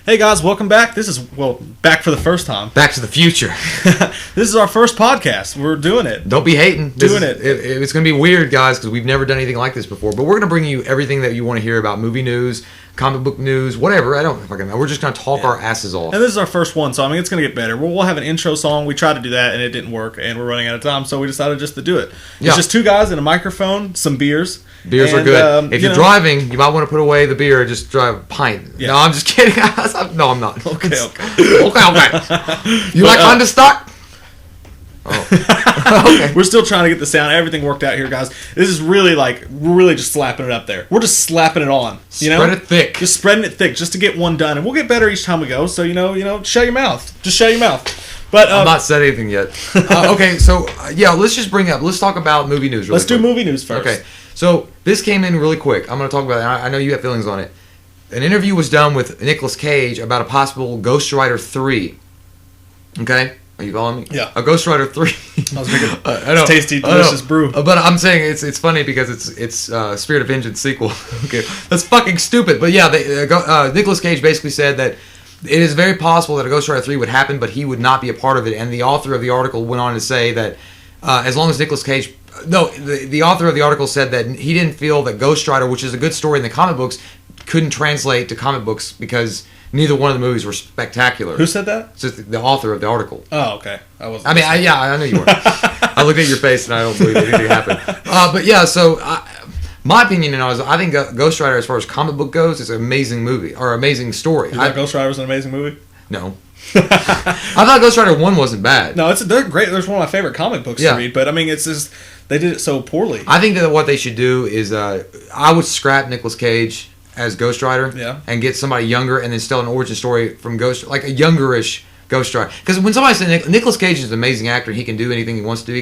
Hey guys, welcome back. This is, back for the first time. Back to the future. This is our first podcast. We're doing it. Don't be hating. It's going to be weird, guys, because we've never done anything like this before. But we're going to bring you everything that you want to hear about movie news, comic book news, whatever. I don't fucking know. We're just going to talk our asses off. And this is our first one, so I mean, it's going to get better. We'll have an intro song. We tried to do that, and it didn't work, and we're running out of time, so we decided just to do it. It's just two guys and a microphone, some beers. Beers are good. If you're driving, you might want to put away the beer and just drive a pint. Yeah. No, I'm just kidding. No, I'm not. Okay. You like Understock? Oh. Okay. We're still trying to get the sound, everything worked out here, guys. This is really we're really just slapping it up there. We're just slapping it on. Spread it thick. Just spreading it thick, just to get one done, and we'll get better each time we go. So shut your mouth. Just shut your mouth. But I'm not said anything yet. Okay, so let's talk about movie news. Let's do movie news first. Okay, so this came in really quick. I'm going to talk about it. I know you have feelings on it. An interview was done with Nicolas Cage about a possible Ghost Rider 3. Okay? Are you following me? Yeah. A Ghost Rider 3. I was drinking tasty, delicious brew. But I'm saying it's funny because it's Spirit of Vengeance sequel. Okay, that's fucking stupid. But yeah, Nicolas Cage basically said that it is very possible that a Ghost Rider 3 would happen, but he would not be a part of it. And the author of the article went on to say that as long as Nicolas Cage... No, the author of the article said that he didn't feel that Ghost Rider, which is a good story in the comic books, couldn't translate to comic books because neither one of the movies were spectacular. Who said that? It's just the author of the article. Oh, okay. I know you were. I looked at your face and I don't believe anything happened. But yeah, so my opinion is I think Ghost Rider, as far as comic book goes, is an amazing movie or amazing story. You thought Ghost Rider was an amazing movie? No. I thought Ghost Rider 1 wasn't bad. No, they're great. There's one of my favorite comic books to read, but I mean, it's just they did it so poorly. I think that what they should do is I would scrap Nicolas Cage as Ghost Rider and get somebody younger and then tell an origin story from like a youngerish Ghost Rider. Because when somebody says Nicolas Cage is an amazing actor, he can do anything he wants to do. He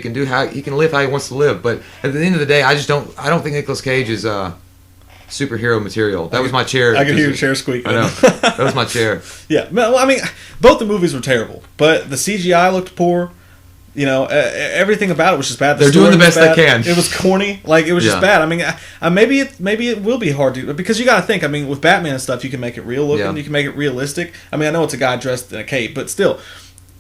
can live how he wants to live. But at the end of the day, I don't think Nicolas Cage is superhero material. That was my chair. I can hear your chair squeak. I know. That was my chair. Yeah. Well, I mean, both the movies were terrible, but the CGI looked poor. Everything about it was just bad. They're doing the best they can. It was corny. It was just bad. I mean, maybe it will be hard to, because you got to think. I mean, with Batman and stuff, you can make it real looking. You can make it realistic. I mean, I know it's a guy dressed in a cape, but still.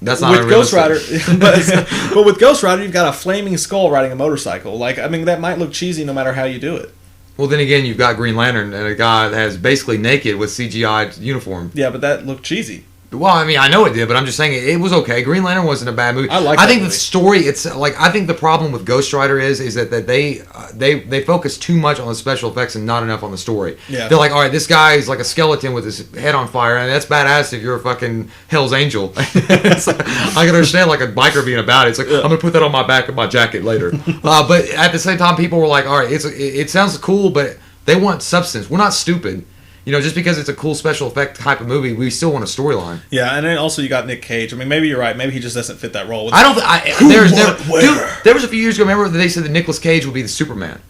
That's not with Ghost Rider, but with Ghost Rider, you've got a flaming skull riding a motorcycle. I mean, that might look cheesy no matter how you do it. Well, then again, you've got Green Lantern and a guy that is basically naked with CGI uniform. Yeah, but that looked cheesy. Well, I mean, I know it did, but I'm just saying it was okay. Green Lantern wasn't a bad movie. I think the story, I think the problem with Ghost Rider is that they focus too much on the special effects and not enough on the story. Yeah. They're like, all right, this guy is like a skeleton with his head on fire, and that's badass if you're a fucking Hell's Angel. I can understand like a biker being about it. It's like, I'm gonna put that on my back of my jacket later. But at the same time, people were like, all right, it sounds cool, but they want substance. We're not stupid. Just because it's a cool special effect type of movie, we still want a storyline. Yeah, and then also you got Nick Cage. I mean, maybe you're right. Maybe he just doesn't fit that role. There was a few years ago. Remember that they said that Nicolas Cage would be the Superman.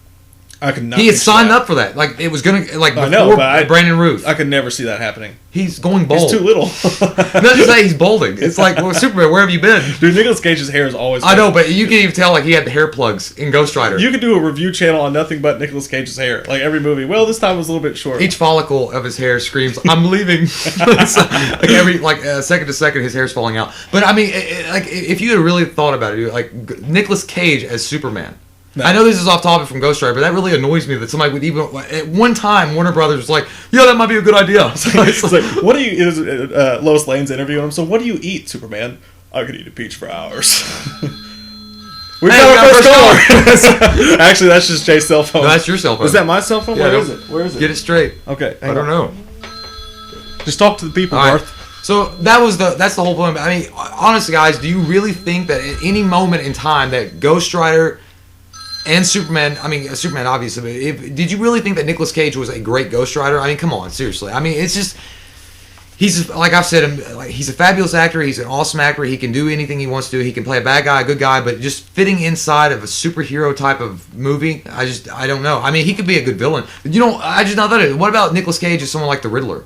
I could not. He had signed up for that. Like it was gonna Brandon Ruth. I could never see that happening. He's going bald. He's too little. Not just say he's balding. It's like, well, Superman, where have you been? Dude, Nicolas Cage's hair is always. I know, but you can even tell he had the hair plugs in Ghost Rider. You could do a review channel on nothing but Nicolas Cage's hair, like every movie. Well, this time was a little bit short. Each follicle of his hair screams, "I'm leaving." Second to second, his hair's falling out. But I mean, if you had really thought about it, like Nicolas Cage as Superman. No. I know this is off topic from Ghost Rider, but that really annoys me that somebody would even... At one time, Warner Brothers was like, yeah, that might be a good idea. It's like, what do you... It was Lois Lane's interviewing him. So what do you eat, Superman? I could eat a peach for hours. We've got our first caller. Actually, that's just Jay's cell phone. No, that's your cell phone. Is that my cell phone? Yeah, Where is it? Get it straight. Okay. I don't know. Just talk to the people, Garth. So that's the whole point. I mean, honestly, guys, do you really think that at any moment in time that Ghost Rider... And Superman obviously, did you really think that Nicolas Cage was a great Ghost Rider? I mean, come on, seriously. I mean, it's just, he's, like I've said, he's a fabulous actor, he's an awesome actor, he can do anything he wants to do, he can play a bad guy, a good guy, but just fitting inside of a superhero type of movie, I don't know. I mean, he could be a good villain. I just not that. What about Nicolas Cage as someone like the Riddler?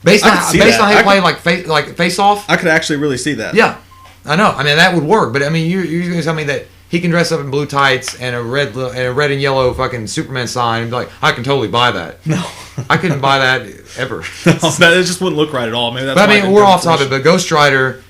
Based on how he played like Face Off? I could actually really see that. Yeah, I know. I mean, that would work, but I mean, you're going to tell me that he can dress up in blue tights and a red and yellow fucking Superman sign and be like, I can totally buy that. No. I couldn't buy that ever. It just wouldn't look right at all. Maybe that's but I mean, we're off topic, but Ghost Rider,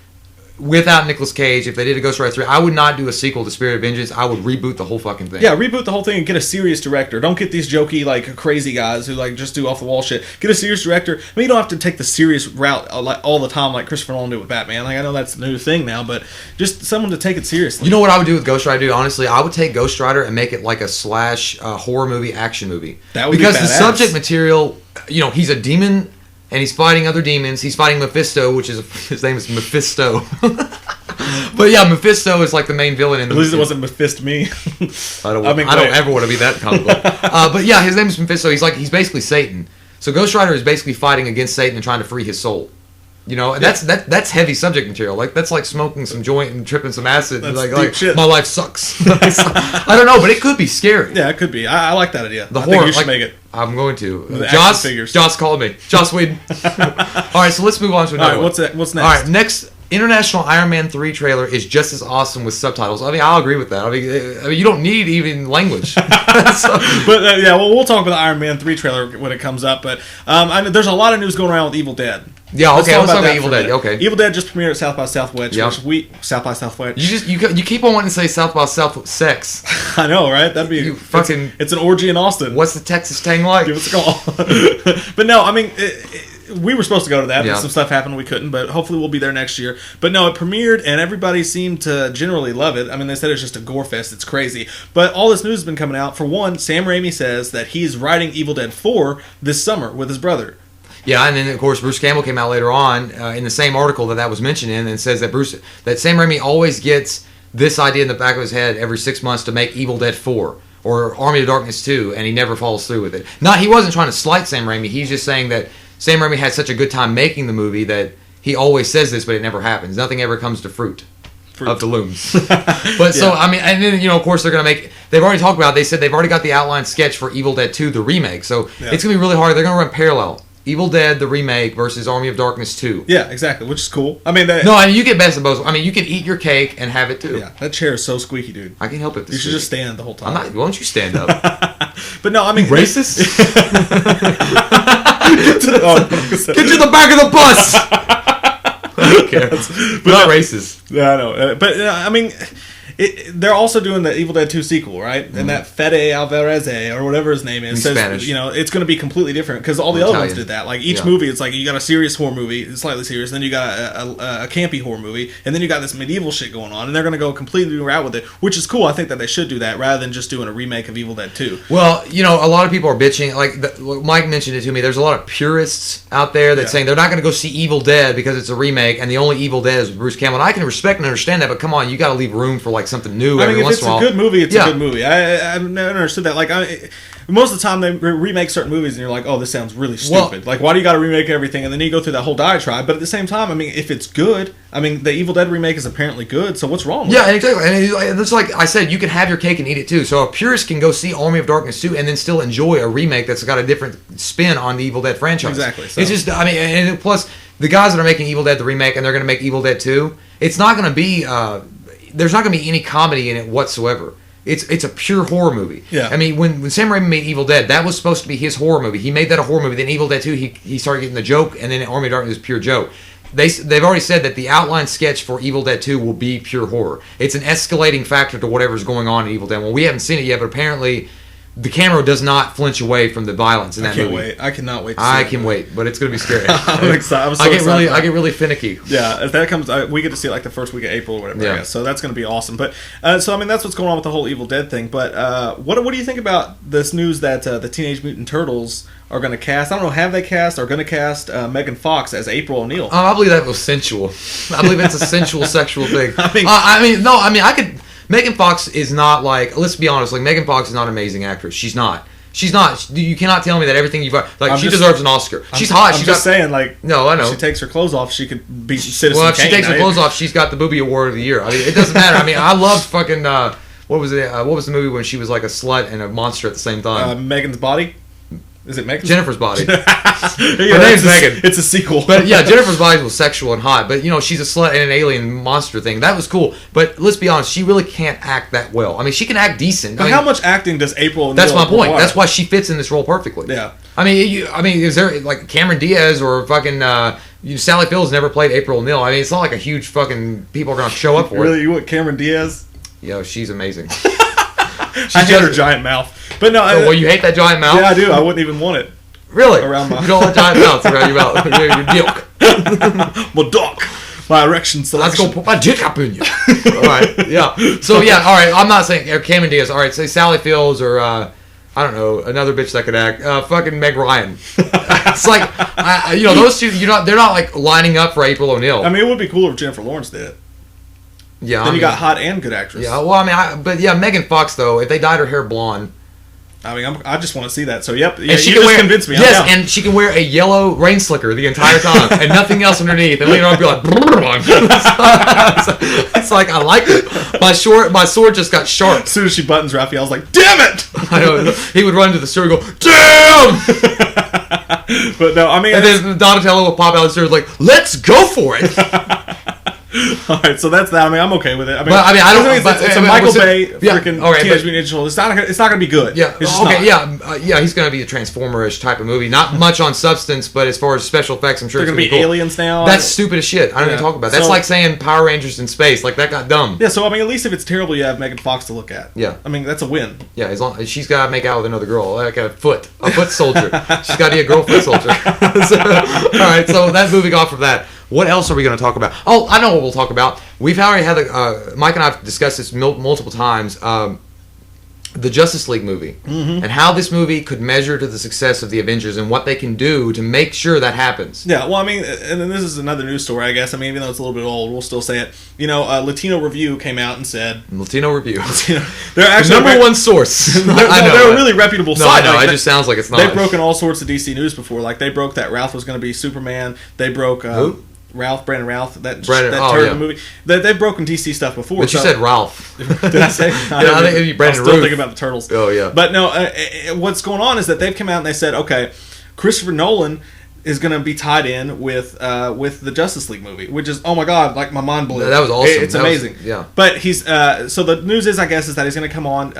without Nicolas Cage, if they did a Ghost Rider 3, I would not do a sequel to Spirit of Vengeance. I would reboot the whole fucking thing. Yeah, reboot the whole thing and get a serious director. Don't get these jokey, like, crazy guys who, like, just do off-the-wall shit. Get a serious director. I mean, you don't have to take the serious route like all the time like Christopher Nolan did with Batman. Like, I know that's the new thing now, but just someone to take it seriously. You know what I would do with Ghost Rider, dude? Honestly, I would take Ghost Rider and make it like a slash horror movie, action movie. That would because be the badass. subject material, you know, he's a demon and he's fighting other demons. He's fighting Mephisto, which is his name is Mephisto. But yeah, Mephisto is like the main villain in the movie. At least it wasn't Mephisto me. I don't ever want to be that comic book. But yeah, his name is Mephisto. He's basically Satan. So Ghost Rider is basically fighting against Satan and trying to free his soul. You know, and that's heavy subject material. Like that's like smoking some joint and tripping some acid. That's like deep shit. My life sucks. I don't know, but it could be scary. Yeah, it could be. I like that idea. The I horror, think you should make it. I'm going to. The action figures. Joss called me. Joss Whedon. All right, so let's move on to another one. What's next? All right, next International Iron Man 3 trailer is just as awesome with subtitles. I mean, I'll agree with that. I mean, you don't need even language. But yeah, well, we'll talk about the Iron Man 3 trailer when it comes up. But I mean, there's a lot of news going around with Evil Dead. Yeah, okay, let's talk about Evil Dead. Okay, Evil Dead just premiered at South by Southwest. Yeah. South by Southwest. You keep on wanting to say South by South sex. I know, right? That'd be it's an orgy in Austin. What's the Texas Tang like? Give us a call. But no, I mean, we were supposed to go to that, but some stuff happened, we couldn't. But hopefully, we'll be there next year. But no, it premiered, and everybody seemed to generally love it. I mean, they said it's just a gore fest. It's crazy. But all this news has been coming out. For one, Sam Raimi says that he's writing Evil Dead 4 this summer with his brother. Yeah, and then of course Bruce Campbell came out later on in the same article that was mentioned in, and says that Sam Raimi always gets this idea in the back of his head every 6 months to make Evil Dead 4 or Army of Darkness 2, and he never follows through with it. He wasn't trying to slight Sam Raimi. He's just saying that Sam Raimi had such a good time making the movie that he always says this, but it never happens. Nothing ever comes to fruit. Of the looms. But so, I mean, and then, you know, of course, they've already talked about it. They said they've already got the outline sketch for Evil Dead 2, the remake. So it's going to be really hard. They're going to run parallel. Evil Dead, the remake, versus Army of Darkness 2. Yeah, exactly, which is cool. I mean, you get best of both. I mean, you can eat your cake and have it too. Yeah, that chair is so squeaky, dude. I can help it. You should just stand the whole time. Why don't you stand up? But no, I mean, racist. Get to the back of the bus. I don't care. But not racist. Yeah, I know. But I mean, they're also doing the Evil Dead 2 sequel, right? And that Fede Alvarez or whatever his name is says, Spanish. You know, it's going to be completely different because all the other ones did that. Like each movie, it's like you got a serious horror movie, slightly serious, then you got a campy horror movie, and then you got this medieval shit going on, and they're going to go a completely new route with it, which is cool. I think that they should do that rather than just doing a remake of Evil Dead 2. Well, you know, a lot of people are bitching. Like Mike mentioned it to me. There's a lot of purists out there that saying they're not going to go see Evil Dead because it's a remake, and the only Evil Dead is Bruce Campbell. And I can respect and understand that, but come on, you got to leave room for like something new. I mean, if it's a good movie, it's a good movie. I've never understood that. Like, most of the time they remake certain movies, and you're like, oh, this sounds really stupid. Like, why do you got to remake everything? And then you go through that whole diatribe. But at the same time, I mean, if it's good, I mean, the Evil Dead remake is apparently good, so what's wrong with it? Yeah, exactly. And it's like I said, you can have your cake and eat it too. So a purist can go see Army of Darkness 2 and then still enjoy a remake that's got a different spin on the Evil Dead franchise. Exactly. So. It's just, I mean, and plus, the guys that are making Evil Dead the remake and they're going to make Evil Dead 2, it's not going to be... there's not going to be any comedy in it whatsoever. It's a pure horror movie. Yeah. I mean, when Sam Raimi made Evil Dead, that was supposed to be his horror movie. He made that a horror movie. Then Evil Dead 2, he started getting the joke, and then Army of Darkness is pure joke. They've already said that the outline sketch for Evil Dead 2 will be pure horror. It's an escalating factor to whatever's going on in Evil Dead. Well, we haven't seen it yet, but apparently the camera does not flinch away from the violence in that movie. Wait. I cannot wait. I can wait, but it's going to be scary. I'm excited. I'm so excited. I get really finicky. Yeah, if that comes, we get to see it like the first week of April or whatever. Yeah. I guess. So that's going to be awesome. But so I mean, that's what's going on with the whole Evil Dead thing. But what do you think about this news that the Teenage Mutant Turtles are going to cast? I don't know. Have they cast? Are going to cast Meagan Fox as April O'Neil? I believe that was sensual. I believe it's a sensual sexual thing. I could. Meagan Fox is not like. Let's be honest. Like Meagan Fox is not an amazing actress. She's not. She's not. You cannot tell me that everything you've like. She deserves an Oscar. She's hot. I'm just saying, like. No, I know. If she takes her clothes off, she could be Citizen Well, if Kane, she takes her clothes off, she's got the Booby Award of the Year. I mean, it doesn't matter. I mean, I loved fucking. What was it? What was the movie when she was like a slut and a monster at the same time? Megan's Body. Is it Megan? Jennifer's Body. Her name's Megan. It's a sequel. But yeah, Jennifer's Body was sexual and hot. But, she's a slut and an alien monster thing. That was cool. But let's be honest, she really can't act that well. I mean, she can act decent. But how much acting does April O'Neil That's my point. require? That's why she fits in this role perfectly. Yeah. I mean, is there, like, Cameron Diaz or fucking... Sally Fields never played April O'Neil. I mean, it's not like a huge fucking... People are going to show up for it. Really? You want Cameron Diaz? Yo, she's amazing. I hate her giant mouth. But no, well, you hate that giant mouth? Yeah, I do. I wouldn't even want it. Really? Around my... You don't want giant mouths around your mouth. Your dick. My dick. My erection selection. Let's go put my dick up in you. All right. Yeah. So, yeah. All right. I'm not saying Cameron Diaz. All right. Say Sally Fields or, I don't know, another bitch that could act. Fucking Meg Ryan. It's like, those two, they're not like lining up for April O'Neil. I mean, it would be cooler if Jennifer Lawrence did it. Yeah. Then you got hot and good actress. Yeah. Well, I mean, Megan Fox, though, if they dyed her hair blonde. I mean, I just want to see that. So, yep. And she you can just wear, convinced me. Yes, and she can wear a yellow rain slicker the entire time and nothing else underneath. And later on, be like, it's like, I like it. My sword just got sharp. As soon as she buttons Raphael's like, damn it! I know. He would run to the store and go, damn! But no, I mean... And then Donatello would pop out the store like, let's go for it! All right, so that's that. I mean, I'm okay with it. I mean, I don't know. It's a Michael Bay freaking Teenage Mutant Ninja Turtles. It's not going to be good. Yeah. It's just not. Yeah. He's going to be a Transformer-ish type of movie. Not much on substance, but as far as special effects, I'm sure They're it's going to be cool. aliens now. That's stupid as shit. I don't even talk about that. That's like saying Power Rangers in space. Like, that got dumb. Yeah, so I mean, at least if it's terrible, you have Megan Fox to look at. Yeah. I mean, that's a win. Yeah, as long she's got to make out with another girl, like a foot soldier. She's got to be a girl foot soldier. All right, so that moving off of that. What else are we going to talk about? Oh, I know what we'll talk about. We've already had Mike and I have discussed this multiple times. The Justice League movie and how this movie could measure to the success of the Avengers and what they can do to make sure that happens. Yeah, well, I mean, and then this is another news story, I guess. I mean, even though it's a little bit old, we'll still say it. Latino Review came out and said... Latino Review. They're actually the number one source. They're a really reputable site. I know, it just sounds like it's not. They've broken all sorts of DC news before. Like, they broke that Ralph was going to be Superman. They broke... Who? Brandon Routh, that turd of the movie. They've broken DC stuff before. But you said Ralph. Did I say? I think Brandon I'm still thinking about the Turtles. Oh, yeah. But no, what's going on is that they've come out and they said, okay, Christopher Nolan is going to be tied in with the Justice League movie, which is, oh my god, like my mind blew. That was awesome. It's amazing. Yeah. But he's so the news is, I guess, is that he's going to come on.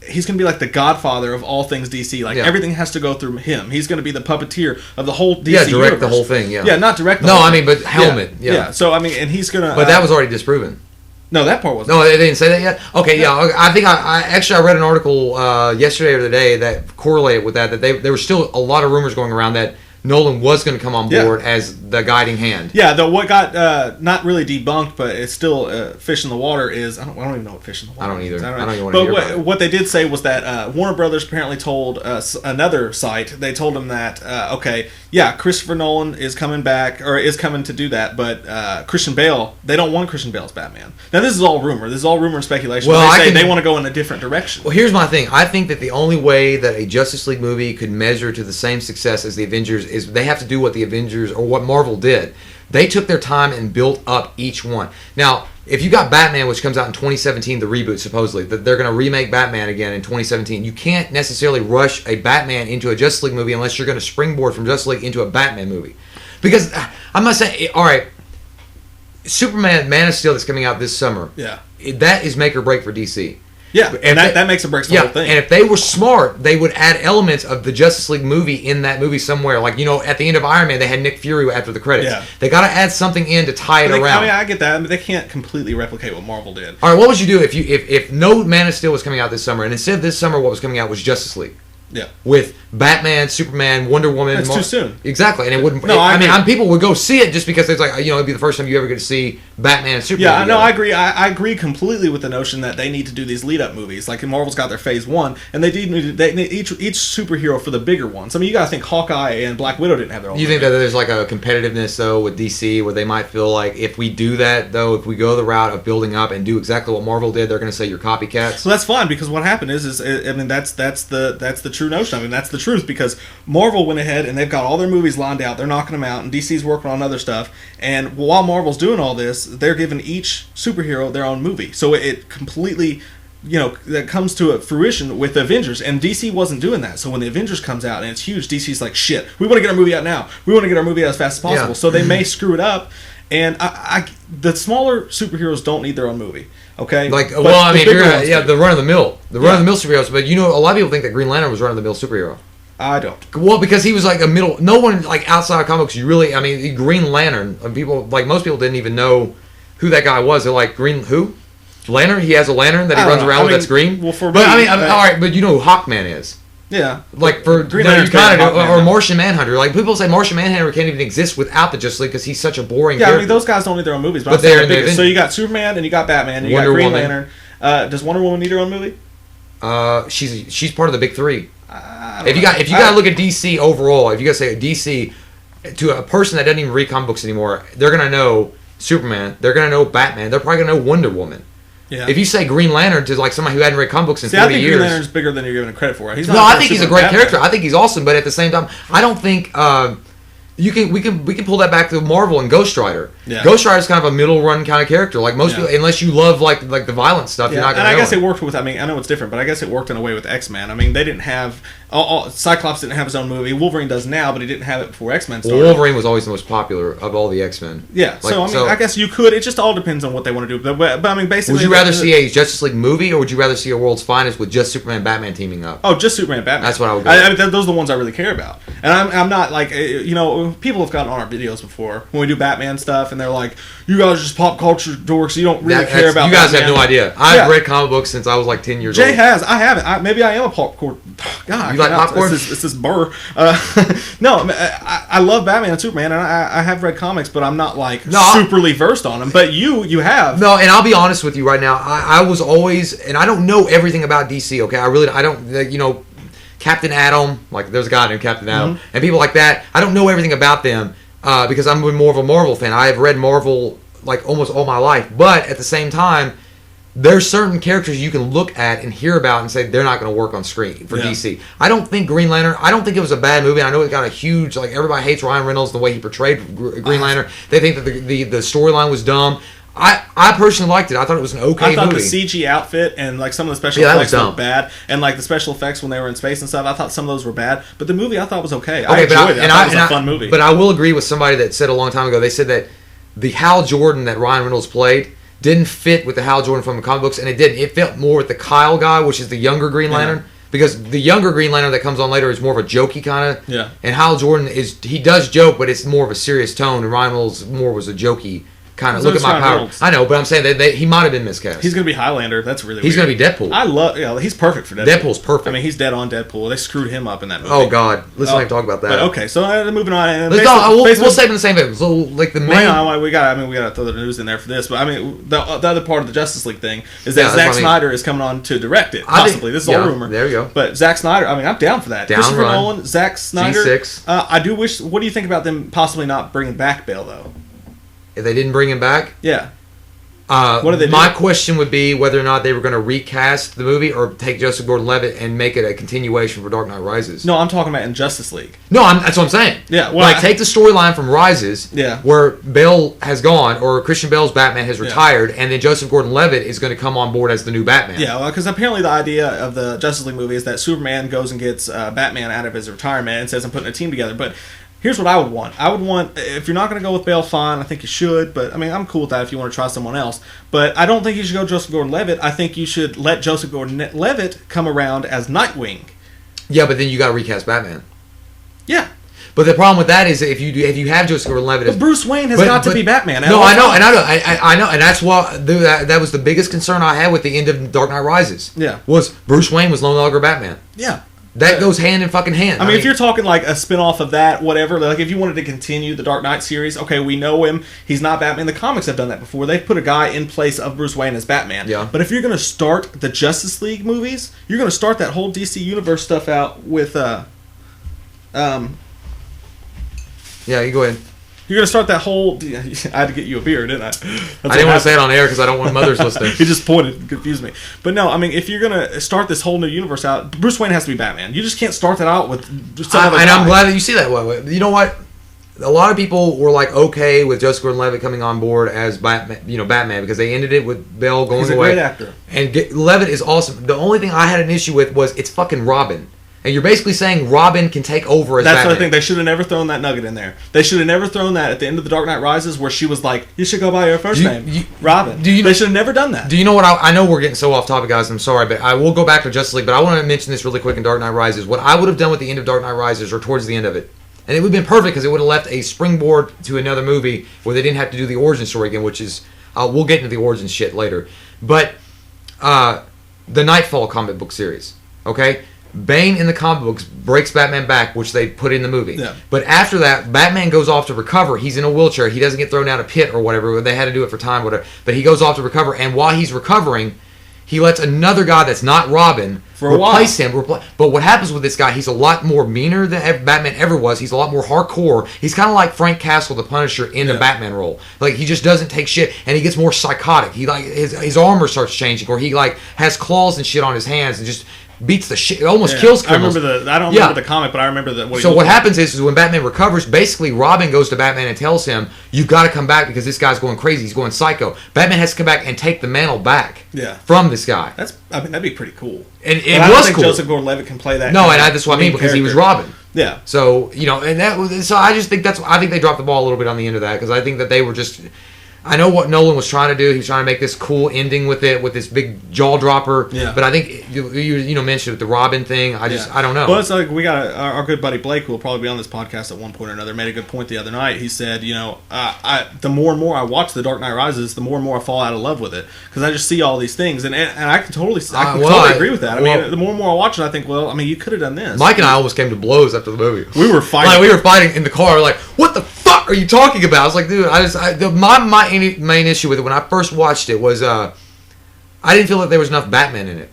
He's going to be like the godfather of all things DC. Like everything has to go through him. He's going to be the puppeteer of the whole DC direct universe. the whole thing. Yeah. Yeah, not direct. No, I mean, but helmet. Yeah. So I mean, and he's going to. But that was already disproven. No, that part wasn't. No, they didn't say that yet? Okay, yeah. I think I read an article yesterday or today that correlated with that there was still a lot of rumors going around that Nolan was going to come on board as the guiding hand. Yeah, what got not really debunked, but it's still fish in the water is... I don't even know what fish in the water I don't either. is. I don't even want to hear about it. What they did say was that Warner Brothers apparently told another site, they told them that, Christopher Nolan is coming back, or is coming to do that, but Christian Bale, they don't want Christian Bale as Batman. Now, this is all rumor. This is all rumor and speculation. Well, they want to go in a different direction. Well, here's my thing. I think that the only way that a Justice League movie could measure to the same success as the Avengers is they have to do what the Avengers or what Marvel did. They took their time and built up each one. Now, if you got Batman, which comes out in 2017, the reboot supposedly, that they're going to remake Batman again in 2017, you can't necessarily rush a Batman into a Justice League movie unless you're going to springboard from Justice League into a Batman movie. Because I'm not saying, all right, Superman, Man of Steel that's coming out this summer, that is make or break for DC. Yeah, and that makes or breaks the whole thing. And if they were smart, they would add elements of the Justice League movie in that movie somewhere. Like, at the end of Iron Man, they had Nick Fury after the credits. Yeah. They got to add something in to tie it around. I mean, I get that. I mean, they can't completely replicate what Marvel did. All right, what would you do if no Man of Steel was coming out this summer, and instead of this summer what was coming out was Justice League? Yeah. With Batman, Superman, Wonder Woman. That's too soon. Exactly, and it wouldn't. No, I mean, people would go see it just because it's like it'd be the first time you ever get to see Batman and Superman. Yeah, no, I agree. I agree completely with the notion that they need to do these lead-up movies. Like Marvel's got their Phase 1, and they need each superhero for the bigger ones. I mean, you got to think Hawkeye and Black Widow didn't have their own. You think that there's like a competitiveness though with DC where they might feel like if we do that though, if we go the route of building up and do exactly what Marvel did, they're going to say you're copycats. So that's fine because what happened is I mean that's the true notion. I mean that's the truth because Marvel went ahead and they've got all their movies lined out. They're knocking them out, and DC's working on other stuff. And while Marvel's doing all this, they're giving each superhero their own movie. So it completely that comes to a fruition with the Avengers, and DC wasn't doing that. So when the Avengers comes out and it's huge, DC's like, shit, we want to get our movie out now. We want to get our movie out as fast as possible. So they may screw it up, and the smaller superheroes don't need their own movie. Okay, like, well, I mean, the run of the mill superheroes. But a lot of people think that Green Lantern was run of the mill superhero. I don't. Well, because he was like a middle. No one like outside of comics. Green Lantern. People most people didn't even know who that guy was. They're like, Green who? Lantern. He has a lantern that he runs around with that's green. Well, for all right. But you know who Hawkman is. Yeah. Like for Green Lantern, or Martian Manhunter. Like people say Martian Manhunter can't even exist without the Justice League because he's such a boring character. I mean, those guys don't need their own movies. But they're the so you got Superman and you got Batman and you got Green Lantern. Does Wonder Woman need her own movie? She's part of the big three. If you got to look at DC overall, if you got to say DC to a person that doesn't even read comic books anymore, they're gonna know Superman. They're gonna know Batman. They're probably gonna know Wonder Woman. Yeah. If you say Green Lantern to like somebody who hadn't read comic books in 40 years, I think Green Lantern's bigger than you're giving him credit for. I think he's a great character. I think he's awesome, but at the same time, I don't think we can pull that back to Marvel and Ghost Rider. Yeah. Ghost Rider's kind of a middle run kind of character. Like most people, unless you love like the violent stuff, you're not gonna. And I guess it worked with. I mean, I know it's different, but I guess it worked in a way with X-Men. I mean, they didn't have. Cyclops didn't have his own movie. Wolverine does now, but he didn't have it before X-Men started. Well, Wolverine was always the most popular of all the X-Men. Yeah, I guess you could. It just all depends on what they want to do. But I mean, basically, would you rather see a Justice League movie, or would you rather see a World's Finest with just Superman and Batman teaming up? Oh, just Superman and Batman. That's what I would go. I mean, those are the ones I really care about. And I'm not like people have gotten on our videos before when we do Batman stuff, and they're like, "You guys are just pop culture dorks. You don't really care about." You guys Batman. have no idea. I've read comic books since I was like 10 years old. Jay has. I haven't. Maybe I am a popcorn. God, you like popcorn? This is burr. No, I love Batman and Superman, and I have read comics, but I'm not like superly versed on them. But you have. No, and I'll be honest with you right now. I was always, and I don't know everything about DC. Okay, I don't. Captain Atom, like there's a guy named Captain Atom, and people like that. I don't know everything about them because I'm more of a Marvel fan. I have read Marvel like almost all my life, but at the same time, there's certain characters you can look at and hear about and say they're not going to work on screen for DC. I don't think Green Lantern. I don't think it was a bad movie. I know it got a huge everybody hates Ryan Reynolds the way he portrayed Green Lantern. They think that the storyline was dumb. I personally liked it. I thought it was an okay movie. I thought the CG outfit and like some of the special effects were bad, and like the special effects when they were in space and stuff. I thought some of those were bad, but the movie I thought was okay. I enjoyed it. I thought it was a fun movie. But I will agree with somebody that said a long time ago. They said that the Hal Jordan that Ryan Reynolds played didn't fit with the Hal Jordan from the comic books, and it didn't. It fit more with the Kyle guy, which is the younger Green Lantern. Because the younger Green Lantern that comes on later is more of a jokey kind of. Yeah. And Hal Jordan he does joke, but it's more of a serious tone, and Ryan Reynolds more was a jokey kind of. Look at my power. Reynolds. I know, but I'm saying that he might have been miscast. He's going to be Highlander. That's really He's going to be Deadpool. I love. He's perfect for Deadpool. Deadpool's perfect. I mean, he's dead on Deadpool. They screwed him up in that movie. Oh God, let's not even talk about that. But okay, so moving on. We'll save in the same vein. So like the main. We got to throw the news in there for this. But I mean, the other part of the Justice League thing is that Zack Snyder is coming on to direct it. Possibly, this is all rumor. There you go. But Zack Snyder, I mean, I'm down for that. Christopher Nolan, Zack Snyder. G6. I do wish. What do you think about them possibly not bringing back Bale though? If they didn't bring him back? Yeah. What did they do? My question would be whether or not they were going to recast the movie or take Joseph Gordon-Levitt and make it a continuation for Dark Knight Rises. No, I'm talking about in Justice League. No, that's what I'm saying. Yeah, well, take the storyline from Rises, where Bale has gone, or Christian Bale's Batman has retired, and then Joseph Gordon-Levitt is going to come on board as the new Batman. Yeah, well, because apparently the idea of the Justice League movie is that Superman goes and gets Batman out of his retirement and says, I'm putting a team together, but here's what I would want. I would want, if you're not going to go with Bale, fine. I think you should. But, I mean, I'm cool with that if you want to try someone else. But I don't think you should go Joseph Gordon-Levitt. I think you should let Joseph Gordon-Levitt come around as Nightwing. Yeah, but then you got to recast Batman. Yeah. But the problem with that is if you have Joseph Gordon-Levitt, but Bruce Wayne has got to be Batman. No, I know, and that's why that was the biggest concern I had with the end of Dark Knight Rises. Yeah. Was Bruce Wayne was no longer Batman. Yeah. That goes hand in fucking hand. I mean, if you're talking like a spin-off of that, whatever, like if you wanted to continue the Dark Knight series, okay, we know him. He's not Batman. The comics have done that before. They've put a guy in place of Bruce Wayne as Batman. Yeah. But if you're going to start the Justice League movies, you're going to start that whole DC Universe stuff out with, Yeah, you go ahead. You're going to start that whole... I had to get you a beer, didn't I? I didn't want to say it on air because I don't want mothers listening. He just pointed and confused me. But no, I mean, if you're going to start this whole new universe out, Bruce Wayne has to be Batman. You just can't start that out with... I'm glad that you see that way. You know what? a lot of people were like okay with Joseph Gordon-Levitt coming on board as Batman, because they ended it with Bale going away. He's a great actor. And Levitt is awesome. The only thing I had an issue with was it's fucking Robin. And you're basically saying Robin can take over as Batman. That's what I think. They should have never thrown that nugget in there. They should have never thrown that at the end of The Dark Knight Rises where she was like, you should go by your first name. Robin. They should have never done that. Do you know what I know we're getting so off topic, guys. I'm sorry, but I will go back to Justice League. But I want to mention this really quick in Dark Knight Rises. What I would have done with the end of Dark Knight Rises or towards the end of it. And it would have been perfect because it would have left a springboard to another movie where they didn't have to do the origin story again, which is... we'll get into the origin shit later. But the Nightfall comic book series, okay? Bane in the comic books breaks Batman back, which they put in the movie. Yeah. But after that, Batman goes off to recover. He's in a wheelchair. He doesn't get thrown down a pit or whatever. They had to do it for time, whatever. But he goes off to recover, and while he's recovering, he lets another guy that's not Robin replace him. But what happens with this guy, he's a lot more meaner than Batman ever was. He's a lot more hardcore. He's kind of like Frank Castle, the Punisher, in the Batman role. Like, he just doesn't take shit, and he gets more psychotic. He like his armor starts changing, or he like has claws and shit on his hands and just beats the shit. It almost kills criminals. I don't remember the comic, but I remember that. So what happens is when Batman recovers, basically Robin goes to Batman and tells him, "You've got to come back because this guy's going crazy. He's going psycho." Batman has to come back and take the mantle back from this guy. That'd be pretty cool. And I don't think Joseph Gordon-Levitt can play that. No, and that's what I mean, because he was Robin. Yeah. So and that was. So I just think I think they dropped the ball a little bit on the end of that, because I think that they were just. I know what Nolan was trying to do. He was trying to make this cool ending with it, with this big jaw dropper. Yeah. But I think you mentioned the Robin thing. I don't know. Well, it's like we got our good buddy Blake, who will probably be on this podcast at one point or another, made a good point the other night. He said, the more and more I watch The Dark Knight Rises, the more and more I fall out of love with it, because I just see all these things, and I can totally agree with that. I mean, the more and more I watch it, I think, you could have done this. Mike and I almost came to blows after the movie. We were fighting. Like, we were fighting in the car. Like, what the fuck are you talking about? I was like, dude, my main issue with it when I first watched it was I didn't feel like there was enough Batman in it.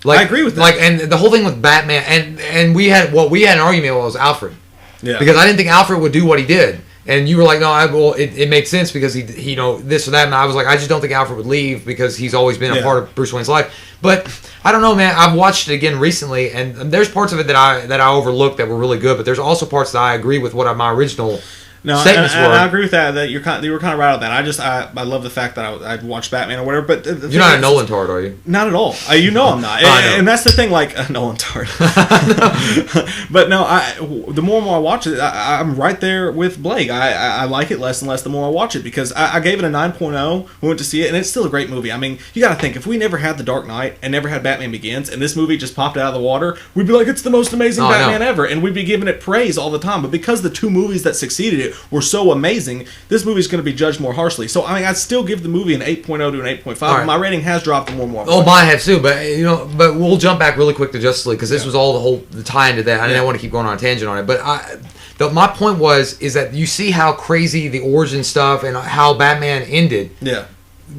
Like, I agree with that. Like, and the whole thing with Batman, and we had an argument was Alfred. Yeah. Because I didn't think Alfred would do what he did. And you were like, no, it made sense because he this or that. And I was like, I just don't think Alfred would leave because he's always been a part of Bruce Wayne's life. But I don't know, man. I've watched it again recently, and there's parts of it that I overlooked that were really good. But there's also parts that I agree with what my original statements were. I agree with that. That you were kind of right on that. I love the fact that I'd watched Batman or whatever. But you're not a Nolan tard, are you? Not at all. I'm not. And that's the thing. Like Nolan tard. But no, the more and more I watch it, I'm right there with Blake. I like it less and less the more I watch it, because I gave it a 9.0. We went to see it, and it's still a great movie. I mean, you got to think, if we never had The Dark Knight and never had Batman Begins, and this movie just popped out of the water, we'd be like, it's the most amazing Batman ever, and we'd be giving it praise all the time. But because the two movies that succeeded it were so amazing, this movie's going to be judged more harshly. So I mean, I'd still give the movie an 8.0 to an 8.5. Right. My rating has dropped more and more. Oh, mine has too. But but we'll jump back really quick to Justice League, because this was all the tie into that. I didn't want to keep going on a tangent on it, but my point is that you see how crazy the origin stuff and how Batman ended. Yeah.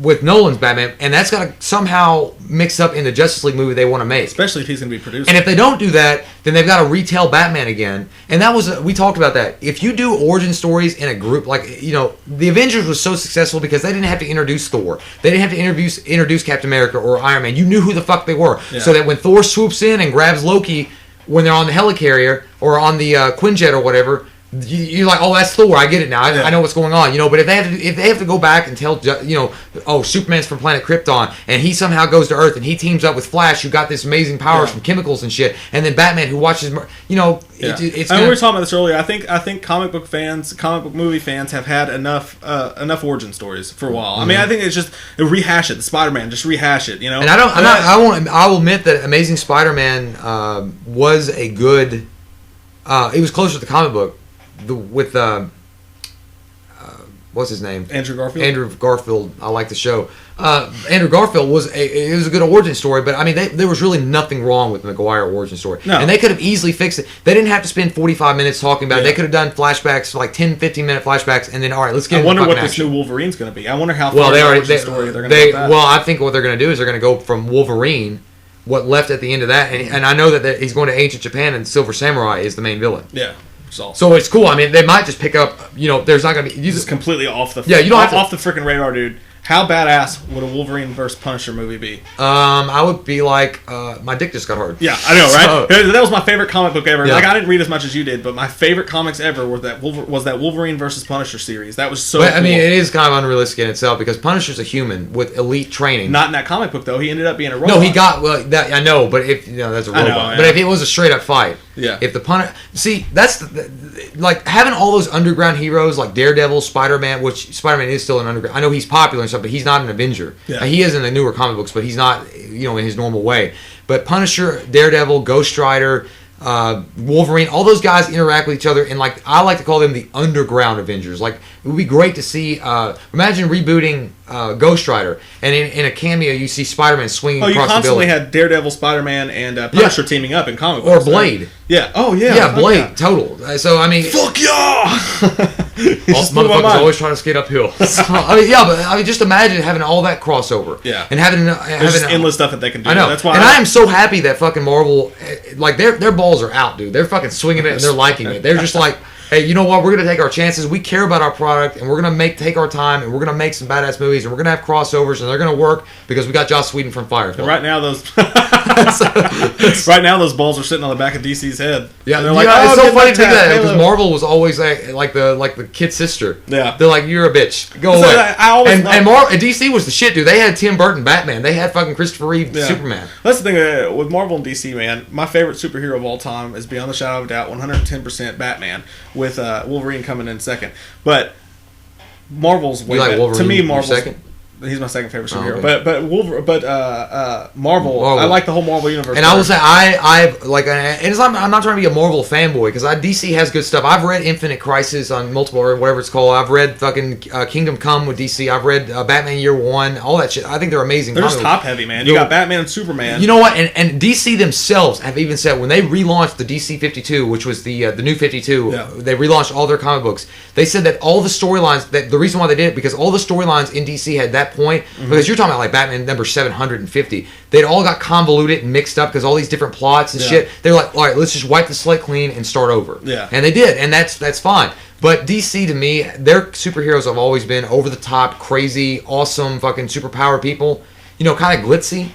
With Nolan's Batman, and that's got to somehow mix up in the Justice League movie they want to make. Especially if he's going to be producing. And if they don't do that, then they've got to retell Batman again. And that was, we talked about that. If you do origin stories in a group, like, the Avengers was so successful because they didn't have to introduce Thor. They didn't have to introduce Captain America or Iron Man. You knew who the fuck they were. Yeah. So that when Thor swoops in and grabs Loki when they're on the helicarrier or on the Quinjet or whatever, you're like, oh, that's Thor. I get it now. I know what's going on. But if they have to go back and tell, oh, Superman's from planet Krypton, and he somehow goes to Earth and he teams up with Flash, who got this amazing powers from chemicals and shit, and then Batman, who watches, it's. We were talking about this earlier. I think comic book movie fans have had enough origin stories for a while. Mm-hmm. I mean, I think it's just rehash it. The Spider-Man, just rehash it. And I will admit that Amazing Spider-Man was a good. It was closer to the comic book. With what's his name? Andrew Garfield. Andrew Garfield. I like the show. Andrew Garfield was a good origin story, but I mean, there was really nothing wrong with the Maguire origin story. No. And they could have easily fixed it. They didn't have to spend 45 minutes talking about it. They could have done flashbacks, like 10, 15-minute flashbacks, and then, all right, let's get into I wonder what action. This new Wolverine's going to be. I wonder how far the story they're going to go. Well, I think what they're going to do is they're going to go from Wolverine, what left at the end of that, and I know that he's going to ancient Japan, and Silver Samurai is the main villain. Yeah. So it's cool. I mean, they might just pick up. There's not going to be. Just completely off the. Yeah, you don't have to, off the freaking radar, dude. How badass would a Wolverine vs. Punisher movie be? I would be like, my dick just got hard. Yeah, I know, right? So, that was my favorite comic book ever. Yeah. Like, I didn't read as much as you did, but my favorite comics ever was that Wolverine vs. Punisher series. That was so cool. I mean, it is kind of unrealistic in itself because Punisher's a human with elite training. Not in that comic book, though. He ended up being a robot. No, he got, well, that I know, but if, that's a robot. Know, yeah. But if it was a straight up fight. Yeah. If the Punisher, see, that's like having all those underground heroes like Daredevil, Spider-Man, which Spider-Man is still an underground. I know he's popular and stuff, but he's not an Avenger. Yeah. He is in the newer comic books, but he's not, in his normal way. But Punisher, Daredevil, Ghost Rider, Wolverine, all those guys interact with each other, and like I like to call them the underground Avengers. Like it would be great to see. Imagine rebooting Ghost Rider, and in a cameo you see Spider-Man swinging across the building. You constantly had Daredevil, Spider-Man, and Punisher teaming up in comic or books. Blade. Right? Yeah. Oh yeah. Yeah, Blade. Total. So I mean, fuck y'all. Motherfuckers always trying to skate uphill. So, but just imagine having all that crossover. Yeah. And having endless stuff that they can do. I know. That's why. And I am so happy that fucking Marvel, like their balls are out, dude. They're fucking swinging it and they're liking it. They're just like, hey, you know what? We're gonna take our chances. We care about our product, and we're gonna take our time, and we're gonna make some badass movies, and we're gonna have crossovers, and they're gonna work because we got Joss Whedon from Firefly. And right now those balls are sitting on the back of DC's head. Yeah, they're like, it's so funny to think that Halo. because Marvel was always like the kid sister. Yeah, they're like, you're a bitch, go so away. and DC was the shit, dude. They had Tim Burton Batman. They had fucking Christopher Reeve Superman. That's the thing with Marvel and DC, man. My favorite superhero of all time is beyond the shadow of a doubt, 110% Batman, with Wolverine coming in second. But Marvel's way better. Wolverine, To me, Marvel's second? He's my second favorite superhero. Okay. But Marvel, I like the whole Marvel universe. And I will say I like, and it's not, I'm not trying to be a Marvel fanboy because DC has good stuff. I've read Infinite Crisis on multiple or whatever it's called. I've read fucking Kingdom Come with DC. I've read Batman Year One. All that shit. I think they're amazing. They're just top heavy, man. You got Batman and Superman. You know what? And DC themselves have even said when they relaunched the DC 52, which was the new 52, they relaunched all their comic books. They said that all the storylines, that the reason why they did it because all the storylines in DC had that point because you're talking about like Batman number 750. They'd all got convoluted and mixed up because all these different plots and shit. They were like, all right, let's just wipe the slate clean and start over. Yeah. And they did, and that's fine. But DC, to me, their superheroes have always been over the top, crazy, awesome, fucking superpower people. Kind of glitzy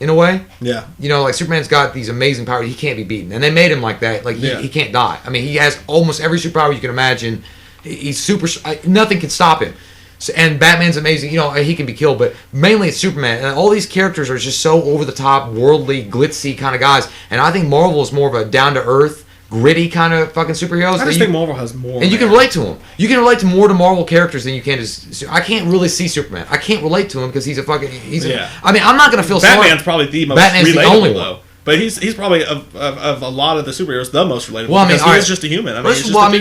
in a way. Yeah. Like Superman's got these amazing powers. He can't be beaten, and they made him like that. Like he can't die. I mean, he has almost every superpower you can imagine. He's super. Nothing can stop him. So, and Batman's amazing. He can be killed, but mainly it's Superman. And all these characters are just so over the top, worldly, glitzy kind of guys. And I think Marvel is more of a down to earth, gritty kind of fucking superheroes. I just think Marvel has more. And you can relate to them. You can relate to more to Marvel characters than you can to. I can't really see Superman. I can't relate to him because he's a fucking. I mean, I'm not gonna feel. Batman's probably the most. Batman's relatable, the only one. Though. But he's probably of a lot of the superheroes the most relatable. Well, I mean, because he is just a human.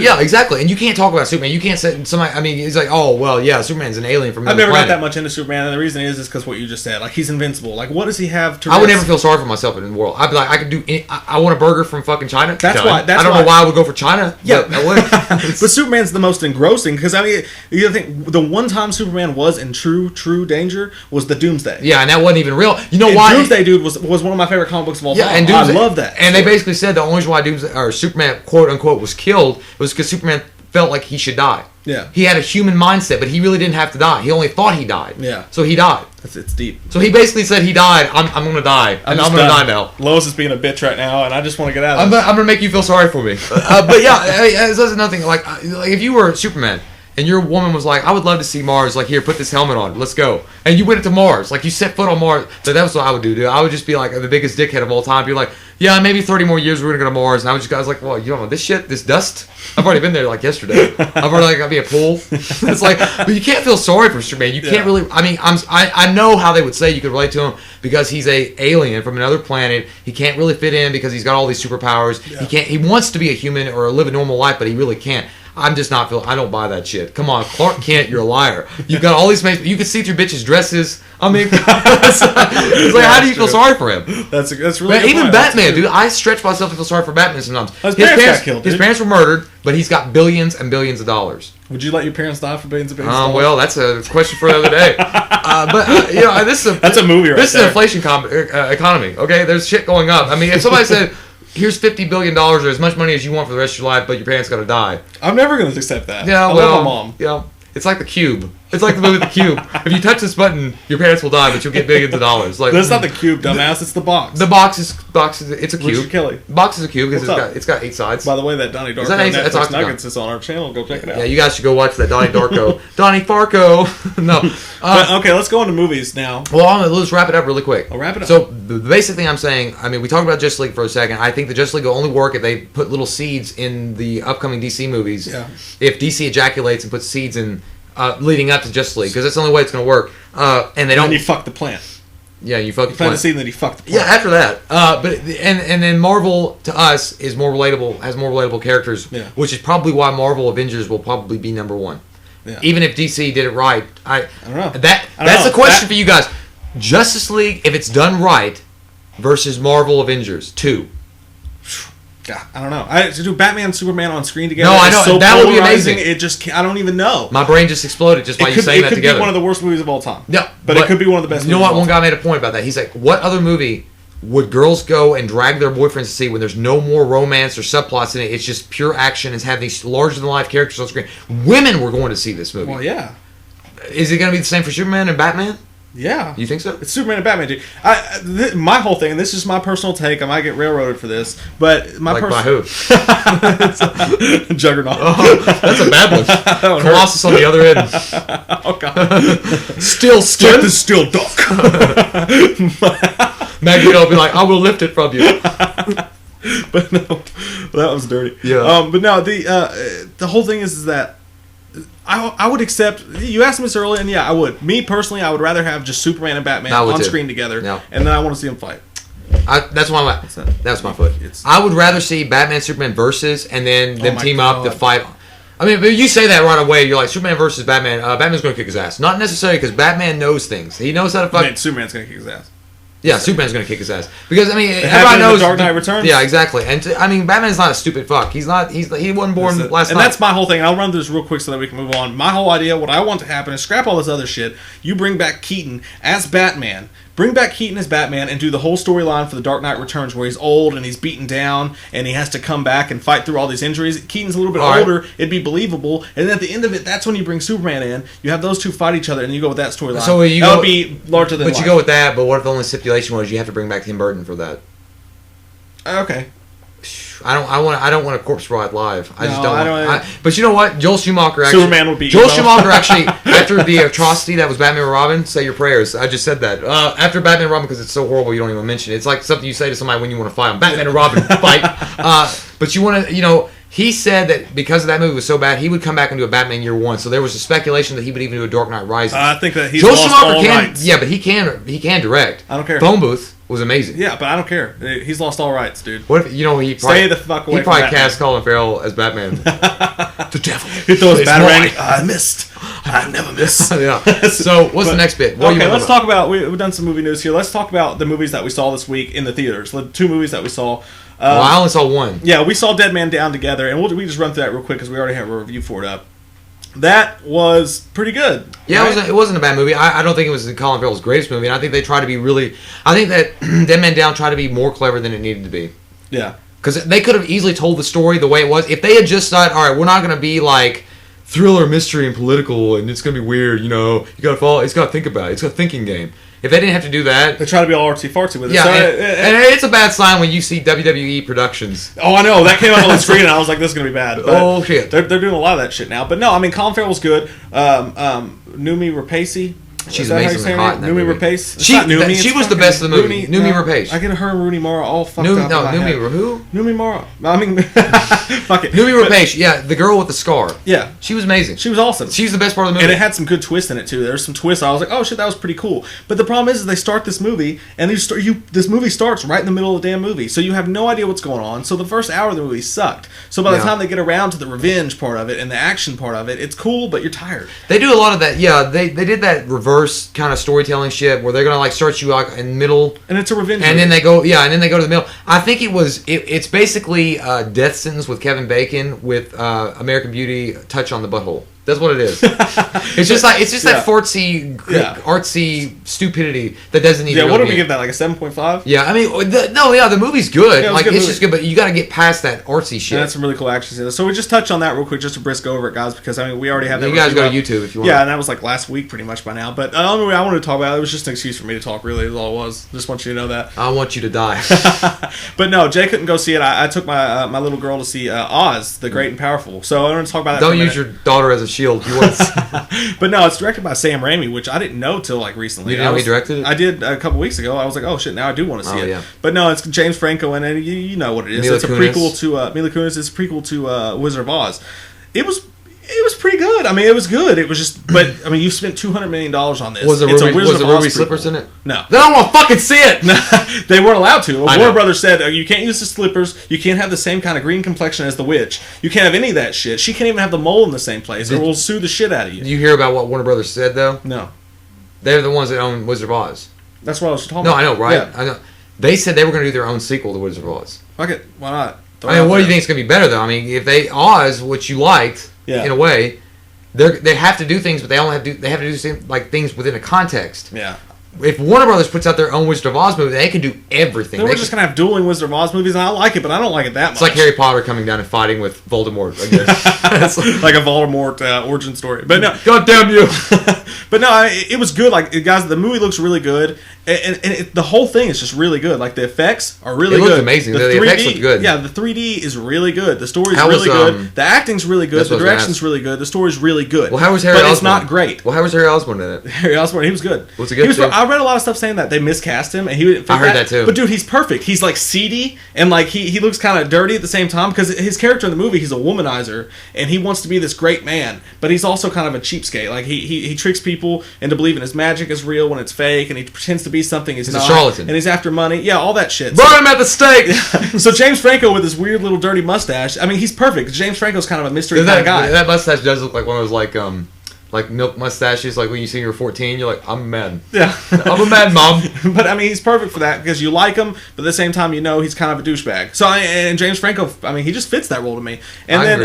Yeah, exactly. And you can't talk about Superman. You can't say somebody. I mean, he's like, oh well, yeah, Superman's an alien from another I've never planet. got that much into Superman, and the reason is because what you just said. Like he's invincible. Like what does he have to? I would never feel sorry for myself in the world. I'd be like, I could do. I want a burger from fucking China. That's why. I don't know why I would go for China. Yeah, but Superman's the most engrossing because I mean, you think the one time Superman was in true danger was the Doomsday. Yeah, and that wasn't even real. You know why? Doomsday Dude was one of my favorite comic books of all time. And Doomsday, I love that. And they basically said the only reason why Superman, quote unquote, was killed was because Superman felt like he should die. Yeah. He had a human mindset, but he really didn't have to die. He only thought he died. Yeah. So he died. It's deep. So he basically said he died. I'm going to die. I'm going to die now. Lois is being a bitch right now, and I just want to get out of this. I'm going to make you feel sorry for me. But yeah, that's another thing. Like if you were Superman, and your woman was like, I would love to see Mars. Like, here, put this helmet on. Let's go. And you went to Mars. Like, you set foot on Mars. So that was what I would do, dude. I would just be like the biggest dickhead of all time. Be like, yeah, maybe 30 more years we're going to go to Mars. And I was like, well, you don't know this shit? This dust? I've already been there, like, yesterday. I've already, got me a pool. It's like, but you can't feel sorry for Superman. You can't really, I mean, I know how they would say you could relate to him because he's a alien from another planet. He can't really fit in because he's got all these superpowers. Yeah. He wants to be a human or live a normal life, but he really can't. I'm just not I don't buy that shit. Come on, Clark Kent, you're a liar. You've got all these you can see through bitches' dresses. I mean, it's like, how do you feel sorry for him? That's really but even Batman, dude. I stretch myself to feel sorry for Batman sometimes. His parents got killed. His parents were murdered, but he's got billions and billions of dollars. Would you let your parents die for billions of dollars? Well, that's a question for another day. But that's a movie. This is an inflation economy. Okay, there's shit going up. I mean, if somebody said, here's $50 billion or as much money as you want for the rest of your life, but your parents got to die. I'm never going to accept that. Yeah, I love my mom. Yeah, it's like the Cube. It's like the movie The Cube. If you touch this button, your parents will die, but you'll get billions of dollars. Like that's not the cube, dumbass. It's the box. The box is it's a cube. Richard Kelly. Box is a cube because it's got 8 sides. By the way, that Donnie Darko Netflix Nuggets is on our channel. Go check it out. Yeah, you guys should go watch that Donnie Darko. Donnie Farco. No. But, okay, let's go into movies now. Well, let's wrap it up really quick. I'll wrap it up. So the basic thing I'm saying, I mean, we talked about Justice League for a second. I think the Justice League will only work if they put little seeds in the upcoming DC movies. Yeah. If DC ejaculates and puts seeds in leading up to Justice League, because that's the only way it's going to work. And they don't. And you fuck the plant. Yeah, you fuck the plant. The scene that he fucked the plant. Yeah, after that. But then Marvel to us is more relatable, has more relatable characters, which is probably why Marvel Avengers will probably be number one. Yeah. Even if DC did it right, I don't know. That's the question for you guys. Justice League, if it's done right, versus Marvel Avengers 2. God, I don't know. To do Batman and Superman on screen together. No, I know so that would be amazing. It just, I don't even know. My brain just exploded just by you saying that together. It could be one of the worst movies of all time. Yeah, but it could be one of the best. You know what? One guy made a point about that. He's like, "What other movie would girls go and drag their boyfriends to see when there's no more romance or subplots in it? It's just pure action and have these larger than life characters on screen. Women were going to see this movie. Well, yeah. Is it going to be the same for Superman and Batman? Yeah. You think so? It's Superman and Batman, dude. My whole thing, and this is my personal take, I might get railroaded for this, but my by who? Juggernaut. Oh, that's a bad one. Colossus on the other end. Oh, God. Steel skin? The steel duck. Magneto will be like, I will lift it from you. But no, that was dirty. Yeah. But no, the whole thing is that I would accept. You asked me this earlier, and yeah, I would. Me personally, I would rather have just Superman and Batman on screen together, and then I want to see them fight. That's why I'm at. That's my foot. I would rather see Batman Superman versus, and then them team up to fight. I mean, but you say that right away. You're like Superman versus Batman. Batman's going to kick his ass. Not necessarily because Batman knows things. He knows how to fuck. Superman's going to kick his ass. Yeah, Superman's going to kick his ass because I mean everybody knows. Dark Knight Returns. Yeah, exactly. And I mean, Batman's not a stupid fuck. He wasn't born last night. And that's my whole thing. I'll run through this real quick so that we can move on. My whole idea, what I want to happen is scrap all this other shit. You bring back Keaton as Batman. Bring back Keaton as Batman and do the whole storyline for the Dark Knight Returns where he's old and he's beaten down and he has to come back and fight through all these injuries. Keaton's a little bit older. It'd be believable. And then at the end of it, that's when you bring Superman in. You have those two fight each other and you go with that storyline. So that would be larger than life. But you go with that, but what if the only stipulation was you have to bring back Tim Burton for that? Okay. I don't want a corpse bride live. I just don't. I don't but you know what? Joel Schumacher actually. Superman would be. Joel Schumacher actually, after the atrocity that was Batman and Robin, say your prayers. I just said that. After Batman and Robin, because it's so horrible, you don't even mention it. It's like something you say to somebody when you want to fight them. Batman and Robin fight. But you want to, he said that because of that movie was so bad, he would come back and do a Batman Year One. So there was a speculation that he would even do a Dark Knight Rises. I think that he's Joel lost Schumacher all rights. Yeah, but he can direct. I don't care. Phone Booth was amazing. Yeah, but I don't care. He's lost all rights, dude. What if he probably, stay the fuck away? He probably cast Colin Farrell as Batman. The devil. He throws batarang. I missed. I never miss. Yeah. So what's the next bit? Let's talk about. We've done some movie news here. Let's talk about the movies that we saw this week in the theaters. The 2 movies that we saw. I only saw one. Yeah, we saw Dead Man Down together, and we just run through that real quick because we already have a review for it up. That was pretty good. Yeah, right? It wasn't a bad movie. I don't think it was Colin Farrell's greatest movie, and I think they try to be really... I think that Dead Man Down tried to be more clever than it needed to be. Yeah. Because they could have easily told the story the way it was. If they had just thought, all right, we're not going to be like thriller, mystery, and political, and it's going to be weird, you got to follow... It's got to think about it. It's a thinking game. If they didn't have to do that... They try to be all artsy-fartsy with it. Yeah, and it's a bad sign when you see WWE productions. Oh, I know. That came up on the screen, and I was like, this is going to be bad. But shit. They're doing a lot of that shit now. But no, I mean, Colin Farrell's good. Numi Rapace. She's amazingly hot in that Numi movie. Rapace. She was the best of the movie. Numi Rapace. I get her and Rooney Mara all fucked up. No, Numi who? Numi Mara. I mean, fuck it. Numi Rapace. Yeah, the girl with the scar. Yeah, she was amazing. She was awesome. She's the best part of the movie, and it had some good twists in it too. There's some twists. I was like, oh shit, that was pretty cool. But the problem is they start this movie, and this movie starts right in the middle of the damn movie, so you have no idea what's going on. So the first hour of the movie sucked. So by the time they get around to the revenge part of it and the action part of it, it's cool, but you're tired. They do a lot of that. Yeah, they did that reverse kind of storytelling shit where they're gonna like start you like in the middle, and it's a revenge, and then they go to the middle. I think it's basically Death Sentence with Kevin Bacon with American Beauty touch on the butthole. That's what it is. It's just that artsy stupidity that doesn't need. Yeah, what did we give that? Like a 7.5? Yeah, I mean, the movie's good. Yeah, it's just good, but you got to get past that artsy shit. And that's some really cool action scenes. So we just touch on that real quick, just to brisk over it, guys, because I mean we already have that. You guys go to YouTube if you want. Yeah, and that was like last week, pretty much by now. But the only way I wanted to talk about it was just an excuse for me to talk. Really, is all it was. Just want you to know that. I want you to die. But no, Jay couldn't go see it. I took my little girl to see Oz, the Great and Powerful. So I want to talk about that. Don't use your daughter as a shield. You want. But no, it's directed by Sam Raimi, which I didn't know till like recently. You didn't know he directed it? I did a couple weeks ago. I was like, oh shit, now I do want to see it. Yeah. But no, it's James Franco in it. You know what it is. Mila It's a Kunis. prequel to Mila Kunis. It's a prequel to Wizard of Oz. It was pretty good. I mean, it was good. It was just, but I mean, you spent $200 million on this. Was the Ruby slippers in it? No. Then I don't want to fucking see it. They weren't allowed to. Warner Brothers said you can't use the slippers. You can't have the same kind of green complexion as the witch. You can't have any of that shit. She can't even have the mole in the same place, or we'll sue the shit out of you. Did you hear about what Warner Brothers said though? No. They're the ones that own Wizard of Oz. That's what I was talking No, about. I know, right? Yeah. I know. They said they were going to do their own sequel to Wizard of Oz. Fuck it. Why not? I mean, what do you think is going to be better though? I mean, if they Oz, which you liked in a way, they have to do things, but they have to do like things within a context. Yeah. If Warner Brothers puts out their own Wizard of Oz movie, they can do everything. They were just going to have dueling Wizard of Oz movies, and I like it, but I don't like it that much. It's like Harry Potter coming down and fighting with Voldemort, I guess. Like a Voldemort origin story. But no. God damn you. But no, it was good. Like, guys, the movie looks really good. And the whole thing is just really good. Like, the effects are really good. It looks amazing. The effects look good. Yeah, the 3D is really good. The story's really good. The acting's really good. The direction's really good. The story's really good. Well, how was Harry Osborn? But it's not great. Well, how was Harry Osborn in it? Harry Osborn, he was good. Was he good? I read a lot of stuff saying that they miscast him, and he didn't fit I heard that too. But dude, he's perfect. He's like seedy, and like he looks kind of dirty at the same time, because his character in the movie, he's a womanizer, and he wants to be this great man, but he's also kind of a cheapskate. Like he tricks people into believing his magic is real when it's fake, and he pretends to be something he's not. A charlatan. And he's after money. Yeah, all that shit. Burn him at the stake! So James Franco with his weird little dirty mustache, I mean, he's perfect. James Franco's kind of a mystery kind of guy. That mustache does look like one of those like milk mustaches, like when you see you're 14, you're like, I'm a man. Yeah. I'm a man, Mom. But I mean, he's perfect for that, because you like him, but at the same time, you know he's kind of a douchebag. So, and James Franco, I mean, he just fits that role to me. And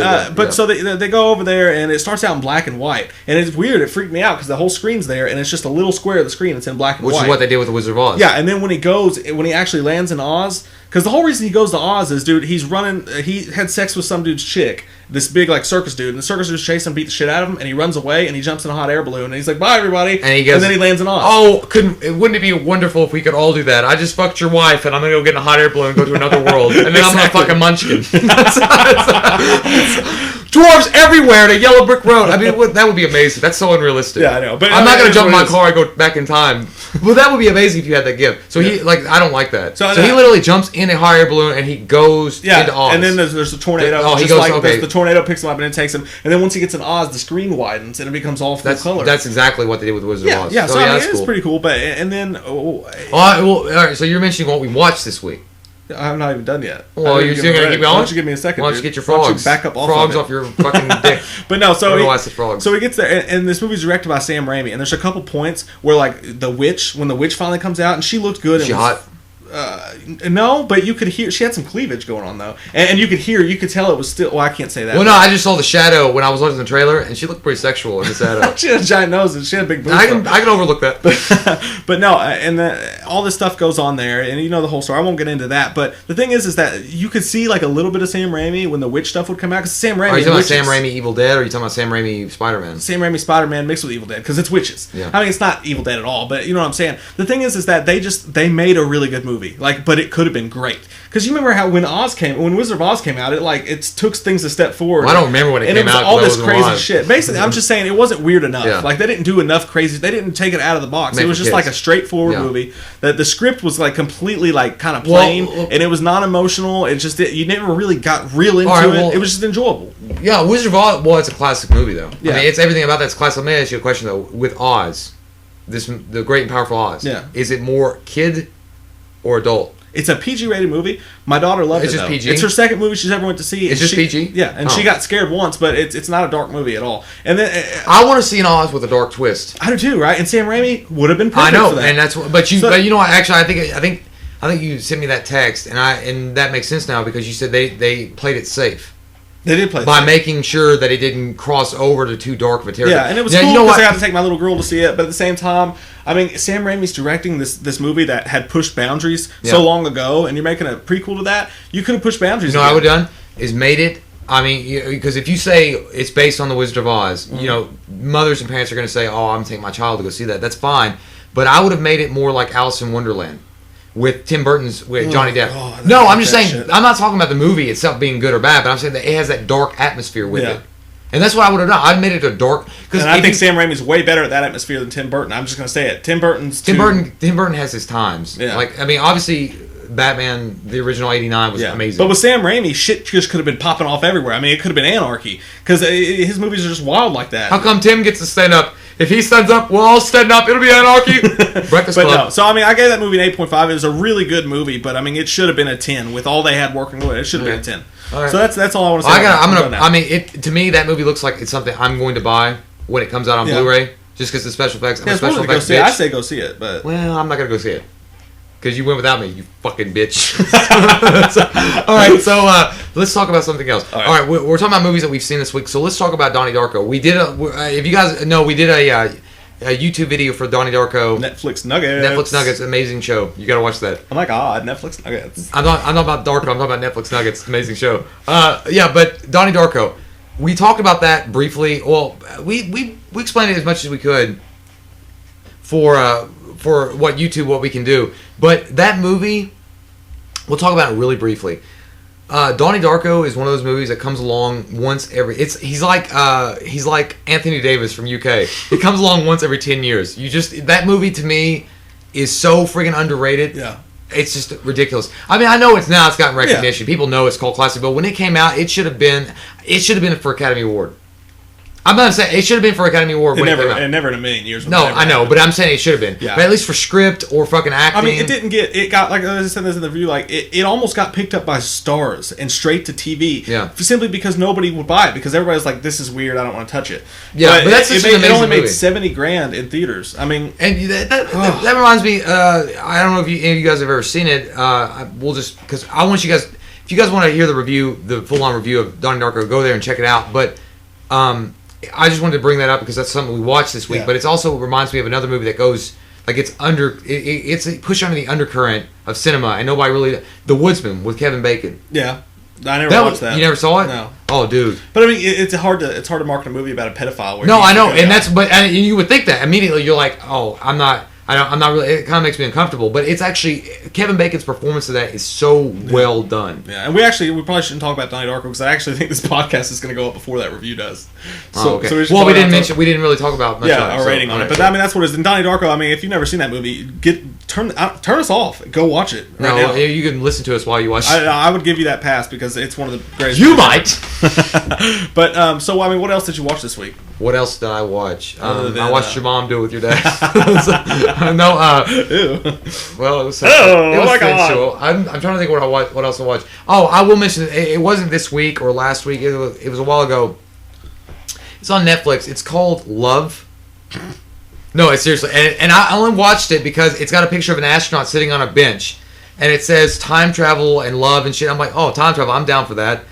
so they go over there, and it starts out in black and white. And it's weird, it freaked me out, because the whole screen's there, and it's just a little square of the screen, it's in black and white. Which is what they did with the Wizard of Oz. Yeah, and then when he actually lands in Oz, because the whole reason he goes to Oz is, dude, he had sex with some dude's chick, this big, like, circus dude, and the circus dude chases him, beat the shit out of him, and he runs away, and he jumps in a hot air balloon, and he's like, bye, everybody, and then he lands in Oz. Oh, wouldn't it be wonderful if we could all do that? I just fucked your wife, and I'm gonna go get in a hot air balloon and go to another world, and then I'm gonna fuck a munchkin. Dwarves everywhere in a yellow brick road. I mean, that would be amazing. That's so unrealistic. Yeah, I know. But I'm not going to jump in my car and go back in time. Well, that would be amazing if you had that gift. So I don't like that. So he literally jumps in a hot air balloon and he goes into Oz. And then there's a tornado. The tornado picks him up and it takes him. And then once he gets in Oz, the screen widens and it becomes all full color. That's exactly what they did with Wizard of Oz. Yeah, so I mean, it's pretty cool. But and then all right. So you're mentioning what we watched this week. I'm not even done yet. Well, you're still gonna keep going. Why don't you give me a second? Why don't you get your frogs? Back up frogs off your fucking dick. But no, so he gets there, and this movie's directed by Sam Raimi, and there's a couple points where like when the witch finally comes out, and she looked good. She hot. No, but you could hear she had some cleavage going on though, and you could tell it was still. Well, I can't say that. Well, no, I just saw the shadow when I was watching the trailer, and she looked pretty sexual in the shadow. She had a giant nose and she had big boobs. I can overlook that. But no, and all this stuff goes on there, and you know the whole story. I won't get into that. But the thing is that you could see like a little bit of Sam Raimi when the witch stuff would come out, because Sam Raimi. Are you talking about Sam Raimi Evil Dead, or are you talking about Sam Raimi Spider-Man? Sam Raimi Spider-Man mixed with Evil Dead, because it's witches. Yeah. I mean, it's not Evil Dead at all, but you know what I'm saying. The thing is that they made a really good movie, but it could have been great, because you remember how when Wizard of Oz came out, it took things a step forward. Well, I don't remember when it came out. And all this crazy shit. Basically, I'm just saying it wasn't weird enough. Yeah. Like they didn't do enough crazy. They didn't take it out of the box. It was just like a straightforward movie. That the script was like completely like kind of plain, and it was not emotional. It just you never really got real into it. It was just enjoyable. Yeah, Wizard of Oz. Well, it's a classic movie though. Yeah. I mean, it's everything about that's classic. Let me ask you a question though. With Oz, the Great and Powerful Oz. Yeah. Is it more kid or adult? It's a PG-rated movie. My daughter loved it. It's just though. PG? It's her second movie she's ever went to see. It's just PG? Yeah, and she got scared once, but it's not a dark movie at all. And then I want to see an Oz with a dark twist. I do too, right? And Sam Raimi would have been perfect for that. And that's but you know what? Actually, I think you sent me that text, and that makes sense now, because you said they played it safe. They did play by making sure that it didn't cross over to too dark of a territory. Yeah, and it was cool because I got to take my little girl to see it, but at the same time, I mean, Sam Raimi's directing this movie that had pushed boundaries so long ago, and you're making a prequel to that. You could have pushed boundaries. You know what I would have done? Is made it. I mean, because if you say it's based on The Wizard of Oz, you know, mothers and parents are going to say, "Oh, I'm going to take my child to go see that." That's fine, but I would have made it more like Alice in Wonderland. With Tim Burton's, with Johnny Depp. God, no, I'm just saying, shit. I'm not talking about the movie itself being good or bad, but I'm saying that it has that dark atmosphere with it. And that's what I would have done. I made it a dark... And I think Sam Raimi's way better at that atmosphere than Tim Burton. I'm just going to say it. Tim Burton has his times. Yeah. Like, I mean, obviously, Batman, the original 89 was amazing. But with Sam Raimi, shit just could have been popping off everywhere. I mean, it could have been anarchy. Because his movies are just wild like that. How come Tim gets to stand up? If he stands up, we'll all stand up. It'll be anarchy. Breakfast Club. No. So, I mean, I gave that movie an 8.5. It was a really good movie, but, I mean, it should have been a 10. With all they had working with it, should have been a 10. All right. So that's all I want to say. To me, that movie looks like it's something I'm going to buy when it comes out on Blu-ray, just because the special effects. I'm a special effects bitch. I say go see it, but... Well, I'm not going to go see it. Because you went without me, you fucking bitch. All right, so let's talk about something else. All right, we're talking about movies that we've seen this week. So let's talk about Donnie Darko. We did if you guys know, we did a YouTube video for Donnie Darko. Netflix Nuggets, amazing show. You got to watch that. Oh my god, Netflix Nuggets. I'm not about Darko. I'm talking about Netflix Nuggets. Amazing show. But Donnie Darko. We talked about that briefly. Well, we explained it as much as we could for what we can do. But that movie, we'll talk about it really briefly. Donnie Darko is one of those movies that comes along once every. He's like Anthony Davis from UK. It comes along once every 10 years. That movie to me is so friggin' underrated. Yeah, it's just ridiculous. I mean, I know it's gotten recognition. Yeah. People know it's called classic, but when it came out, it should have been for Academy Award. I'm not saying it should have been for Academy Award. And never in a million years. No, I know, but I'm saying it should have been. Yeah. But at least for script or fucking acting. I mean, it got, like I said this in the review, like, it almost got picked up by stars and straight to TV. Yeah. Simply because nobody would buy it, because everybody's like, this is weird, I don't want to touch it. Yeah, but that's it only made $70,000 in theaters. I mean. And that reminds me, I don't know if you guys have ever seen it. We'll just, because I want you guys, if you guys want to hear the full-on review of Donnie Darko, go there and check it out. But, I just wanted to bring that up because that's something we watched this week, but it also reminds me of another movie that goes like it's pushed under the undercurrent of cinema, and nobody really. The Woodsman with Kevin Bacon. Yeah, I never watched that. You never saw it? No. Oh, dude. But I mean, it's hard to market a movie about a pedophile. No, I know, and you would think that immediately. You're like, oh, I'm not really. It kind of makes me uncomfortable, but it's actually Kevin Bacon's performance of that is so well done. Yeah, and we probably shouldn't talk about Donnie Darko because I actually think this podcast is going to go up before that review does. So, okay. We didn't really talk about much our rating on it, but I mean that's what it is. In Donnie Darko, I mean, if you've never seen that movie, turn us off. Go watch it. Now. You can listen to us while you watch it. I would give you that pass because it's one of the greatest. You might. But so I mean, what else did you watch this week? What else did I watch? I watched your mom do it with your dad. Ew. Well, it was. Oh my god! I'm trying to think what else I watched. Oh, I will mention it wasn't this week or last week. It was a while ago. It's on Netflix. It's called Love. No, it's seriously, and I only watched it because it's got a picture of an astronaut sitting on a bench, and it says time travel and love and shit. I'm like, oh, time travel. I'm down for that.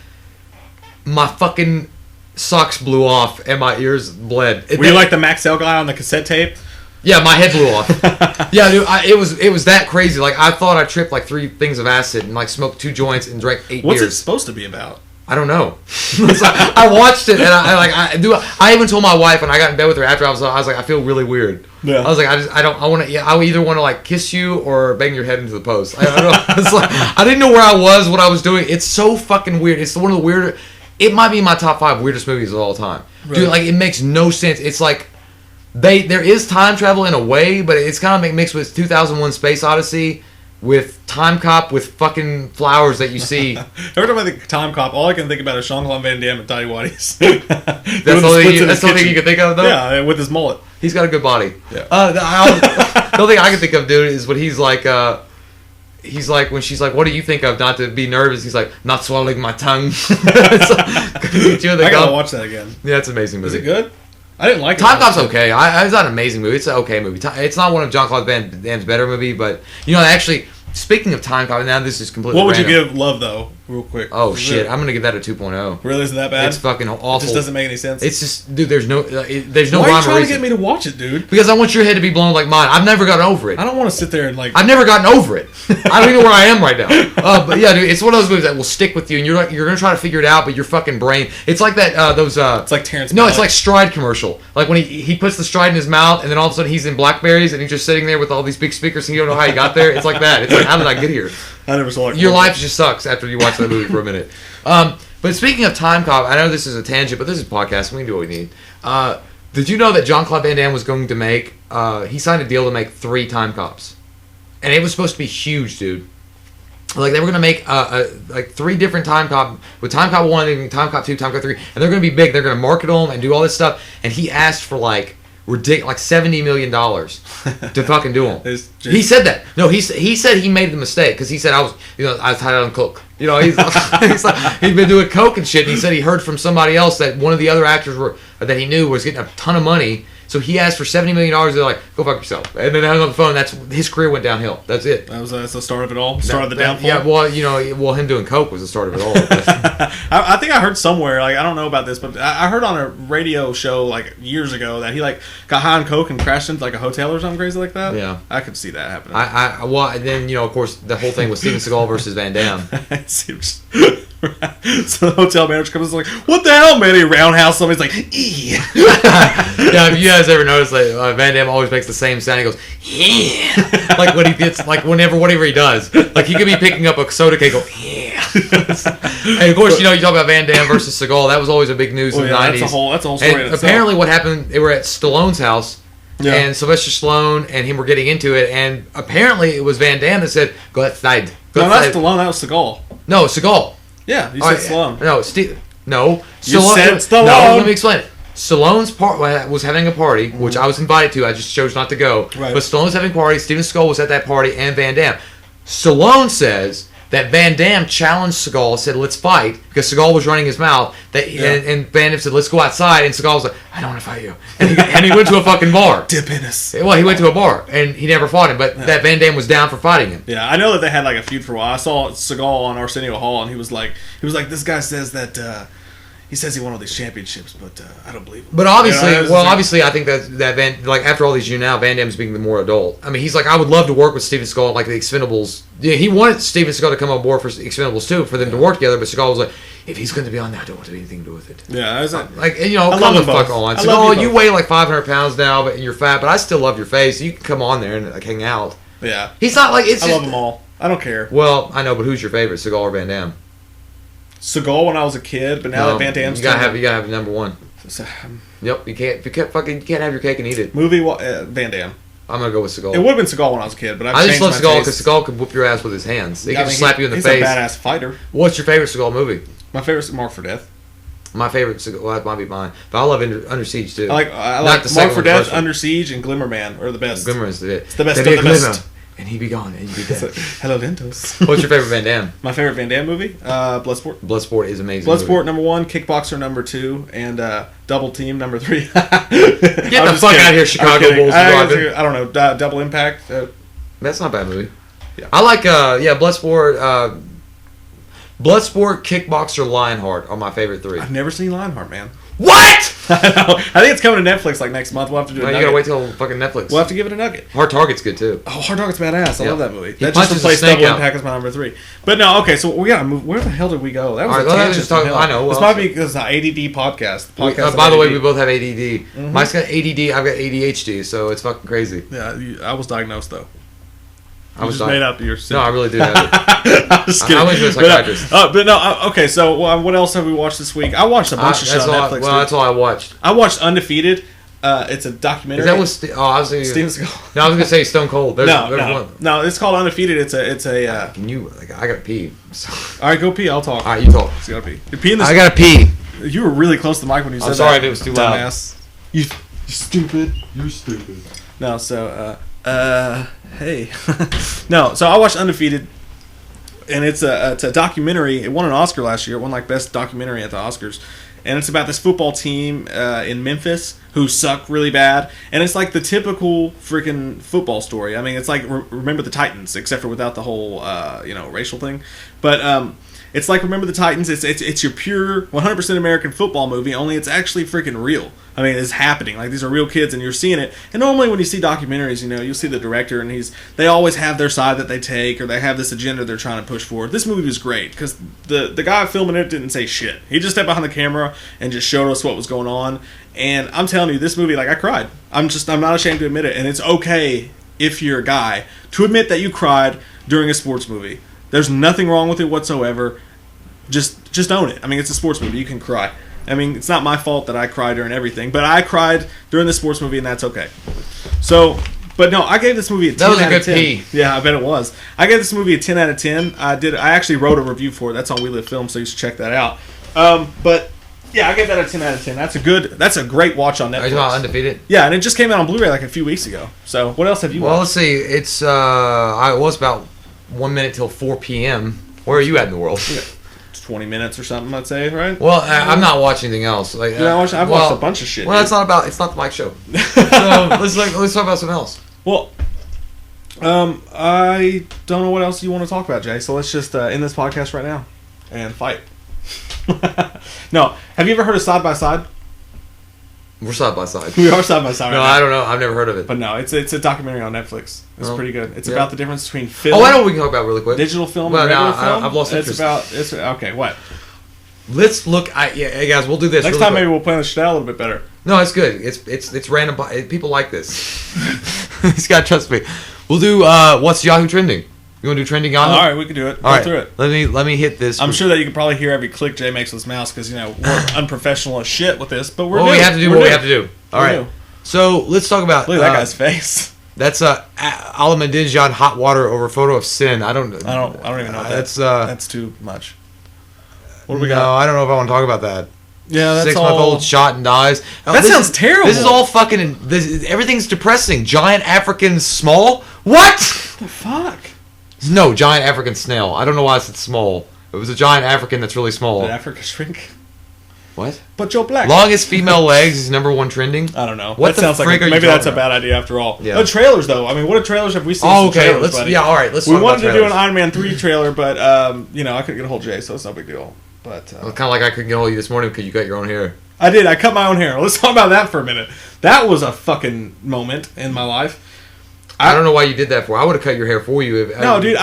My fucking socks blew off and my ears bled. Were you like the Maxell guy on the cassette tape? Yeah, my head blew off. Yeah, dude, it was that crazy. Like, I thought I tripped like 3 things of acid and like smoked 2 joints and drank 8 beers. What's it supposed to be about? I don't know. I watched it and I even told my wife when I got in bed with her after I was like, I feel really weird. Yeah. I was like, I either want to like kiss you or bang your head into the post. I don't know. It's like, I didn't know where I was, what I was doing. It's so fucking weird. It's one of the weirder. It might be my top 5 weirdest movies of all time. Right. Dude, like, it makes no sense. It's like, there is time travel in a way, but it's kind of mixed with 2001 Space Odyssey with Time Cop with fucking flowers that you see. Every time I think Time Cop, all I can think about is Jean-Claude Van Damme and Tidy Whities. That's the only thing you can think of, though? Yeah, with his mullet. He's got a good body. Yeah. The only thing I can think of, dude, is when he's like... He's like, when she's like, what do you think of not to be nervous? He's like, not swallowing my tongue. I gotta watch that again. Yeah, it's an amazing movie. Is it good? I didn't like it. Time Cop's okay. It's not an amazing movie. It's an okay movie. It's not one of Jean-Claude Van Damme's better movie, but, actually, speaking of Time Cop, now this is completely What would random. you give Love, though? real quick. Oh shit! I'm gonna give that a 2.0. Really, isn't that bad? It's fucking awful. It just doesn't make any sense. It's just, dude. There's no Why rhyme are you or trying to reason. get me to watch it, dude? Because I want your head to be blown like mine. I've never gotten over it. I don't want to sit there and like. I've never gotten over it. I don't even know where I am right now. But yeah, dude, it's one of those movies that will stick with you, and you're gonna try to figure it out, but your fucking brain. It's like that. It's like Terrence. No, it's like Stride commercial. Like when he puts the Stride in his mouth, and then all of a sudden he's in Blackberries, and he's just sitting there with all these big speakers, and you don't know how he got there. It's like that. It's like, how did I get here? I never saw it. Your life just sucks after you watch that movie for a minute. But speaking of Time Cop, I know this is a tangent, but this is a podcast. We can do what we need. Did you know that Jean-Claude Van Damme was going to make... he signed a deal to make 3 Time Cops. And it was supposed to be huge, dude. Like, they were going to make like 3 different Time Cop... With Time Cop 1, Time Cop 2, Time Cop 3. And they're going to be big. They're going to market them and do all this stuff. And he asked for, like... ridiculous, like $70 million to fucking do them. He said that. No, he said he made the mistake because he said I was tied on coke. You know, he's been doing coke and shit. And he said he heard from somebody else that one of the other actors that he knew was getting a ton of money. So he asked for $70 million. They're like, go fuck yourself. And then they hung up the phone. That's his career went downhill. That's it. That's the start of it all. Start of the downfall. Yeah, well, him doing coke was the start of it all. I think I heard somewhere, like I don't know about this, but I heard on a radio show like years ago that he like got high on coke and crashed into like a hotel or something crazy like that. Yeah, I could see that happening. And then of course the whole thing was Steven Seagal versus Van Damme. So the hotel manager comes and is like, "What the hell, man?" He roundhouse somebody's like, "Ee." Yeah, if you guys ever noticed, like Van Damme always makes the same sound. He goes, "Yeah," like when he gets, like whatever he does, like he could be picking up a soda can, go, "Yeah." And of course, you talk about Van Damme versus Seagal. That was always a big news in the 90s. That's a whole story. And apparently, what happened? They were at Stallone's house. Yeah. And Sylvester Stallone and him were getting into it, and apparently it was Van Damme that said, "Go outside." No, not Stallone. That was Seagal. No, Seagal. Yeah, you said Stallone. No, you said Stallone. No, let me explain it. Stallone's was having a party, which I was invited to. I just chose not to go. Right. But Stallone was having a party. Steven Seagal was at that party, and Van Damme. Stallone says that Van Damme challenged Seagal, said, "Let's fight," because Seagal was running his mouth. And Van Damme said, "Let's go outside," and Seagal was like, "I don't want to fight you," and he went to a fucking bar. Dip in us. Well, he went to a bar, and he never fought him, but that Van Damme was down for fighting him. Yeah, I know that they had like a feud for a while. I saw Seagal on Arsenio Hall, and he was like, "This guy says that." He says he won all these championships, but I don't believe him. But obviously, obviously, I think that after all these years now, Van Damme's being the more adult. I mean, he's like, I would love to work with Steven Seagal, like the Expendables. Yeah, he wanted Steven Seagal to come on board for Expendables too, for them to work together. But Seagal was like, if he's going to be on there, I don't want to have anything to do with it. Yeah, I was come the fuck on. Seagal, you weigh like 500 pounds now, and you're fat, but I still love your face. You can come on there and hang out. Yeah, he's not like it's. I love them all. I don't care. Well, I know, but who's your favorite, Seagal or Van Damme? Seagal when I was a kid, but now that Van Damme's you gotta have number one. Yep, you can't have your cake and eat it. Movie Van Damme. I'm gonna go with Seagal. It would have been Seagal when I was a kid, but I just love Seagal because Seagal could whoop your ass with his hands. He can slap you in the face. He's a badass fighter. What's your favorite Seagal movie? My favorite is Mark for Death. My favorite Seagal, well, that might be mine, but I love Under Siege too. I like Mark for Death, Under Siege, and Glimmerman are the best. Glimmerman's it's the best of the best. And he be gone, and you be dead. Hello, Dentos. What's your favorite Van Damme? My favorite Van Damme movie? Bloodsport. Bloodsport is amazing. Bloodsport movie. #1, Kickboxer #2, and Double Team #3. Get the fuck out of here, Chicago Bulls. I don't know. Double Impact. That's not a bad movie. Yeah. I like Bloodsport. Bloodsport, Kickboxer, Lionheart are my favorite 3. I've never seen Lionheart, man. What? I think it's coming to Netflix like next month. We'll have to do it. No, you gotta wait till fucking Netflix. We'll have to give it a nugget. Hard Target's good too. Oh, Hard Target's badass. I love that movie. That just replaced Double Impact as my #3. But no, okay, so we gotta move. Where the hell did we go? That was a tangent. I know. This might be because it's an ADD podcast. By the way, we both have ADD. Mm-hmm. Mike's got ADD. I've got ADHD. So it's fucking crazy. Yeah, I was diagnosed though. I was just made up your symptoms. No, I really do have it. I'm just kidding. I went to a psychiatrist. But no, okay, so what else have we watched this week? I watched a bunch of shit on Netflix. That's all I watched. I watched Undefeated. It's a documentary. Is that what I was thinking, Steven Seagal. No, I was going to say Stone Cold. No, it's called Undefeated. It's a Can you... I got to pee. So. All right, go pee. I'll talk. All right, you talk. You got to pee. You're peeing this... I got to pee. You were really close to the mic when you said that. I'm sorry if it was too loud. Dumbass. You stupid. You're stupid. No, so... hey. No, so I watched Undefeated, and it's a documentary. It won an Oscar last year. It won like best documentary at the Oscars, and it's about this football team in Memphis who suck really bad, and it's like the typical freaking football story. I mean, it's like Remember the Titans, except for without the whole racial thing. But It's like Remember the Titans. It's your pure 100% American football movie, only it's actually freaking real. I mean, it's happening. Like, these are real kids, and you're seeing it. And normally when you see documentaries, you know, you'll see the director, and they always have their side that they take, or they have this agenda they're trying to push forward. This movie was great, because the guy filming it didn't say shit. He just stepped behind the camera and just showed us what was going on. And I'm telling you, this movie, like, I cried. I'm not ashamed to admit it. And it's okay, if you're a guy, to admit that you cried during a sports movie. There's nothing wrong with it whatsoever. Just own it. I mean, it's a sports movie. You can cry. I mean, it's not my fault that I cried during everything, but I cried during the sports movie, and that's okay. So, but no, I gave this movie a 10 out of 10. That was a good pee. Yeah, I bet it was. I gave this movie a 10 out of 10. I actually wrote a review for it. That's on We Live Film, so you should check that out. But yeah, I gave that a 10 out of 10. That's a great watch on Netflix. Are you talking about Undefeated? Yeah, and it just came out on Blu-ray like a few weeks ago. So, what else have you watched? Well, let's see. It's it was about 1 minute till 4 p.m. Where are you at in the world? 20 minutes or something, I'd say, right? Well, I'm not watching anything else. Like, I've watched a bunch of shit. Well, it's not the Mike Show. So let's talk about something else. Well, I don't know what else you want to talk about, Jay. So let's just end this podcast right now and fight. No, have you ever heard of Side by Side? We're side by side. We are side by side. No, I don't know. I've never heard of it. But no, it's a documentary on Netflix. It's pretty good. It's about the difference between film. Oh, I know what we can talk about really quick. Digital film and regular film. I've lost interest. Okay, what? Let's look. Hey guys, we'll do this next time. Maybe we'll plan the shit out a little bit better. No, it's good. It's random. People like this. He's got to trust me. We'll do what's Yahoo trending. You want to do trending Yahoo? All right, we can do it. Go through it. Let me hit this. I'm sure that you can probably hear every click Jay makes with his mouse because we're unprofessional as shit with this. But we have to do what we have to do. All right. So let's talk about. Look at that guy's face. That's Ahmadinejad hot water over photo of sin. I don't even know what that's too much. What do we got? No, I don't know if I want to talk about that. Yeah, that's 6-month-old shot and dies. That sounds terrible. This is all fucking. Everything's depressing. Giant African small. What the fuck? No, giant African snail. I don't know why I said small. It was a giant African that's really small. Did Africa shrink? What? But Joe Black. Longest female legs is #1 trending. I don't know. What that sounds like maybe that's a bad idea after all. Yeah. The trailers though. I mean, what trailers have we seen? Oh, okay. All right. Let's. We wanted to do an Iron Man 3 trailer, but I couldn't get a hold of Jay, so it's no big deal. But well, kind of like I couldn't get a hold of you this morning because you cut your own hair. I did. I cut my own hair. Let's talk about that for a minute. That was a fucking moment in my life. I don't know why you did that for. I would have cut your hair for you. Dude.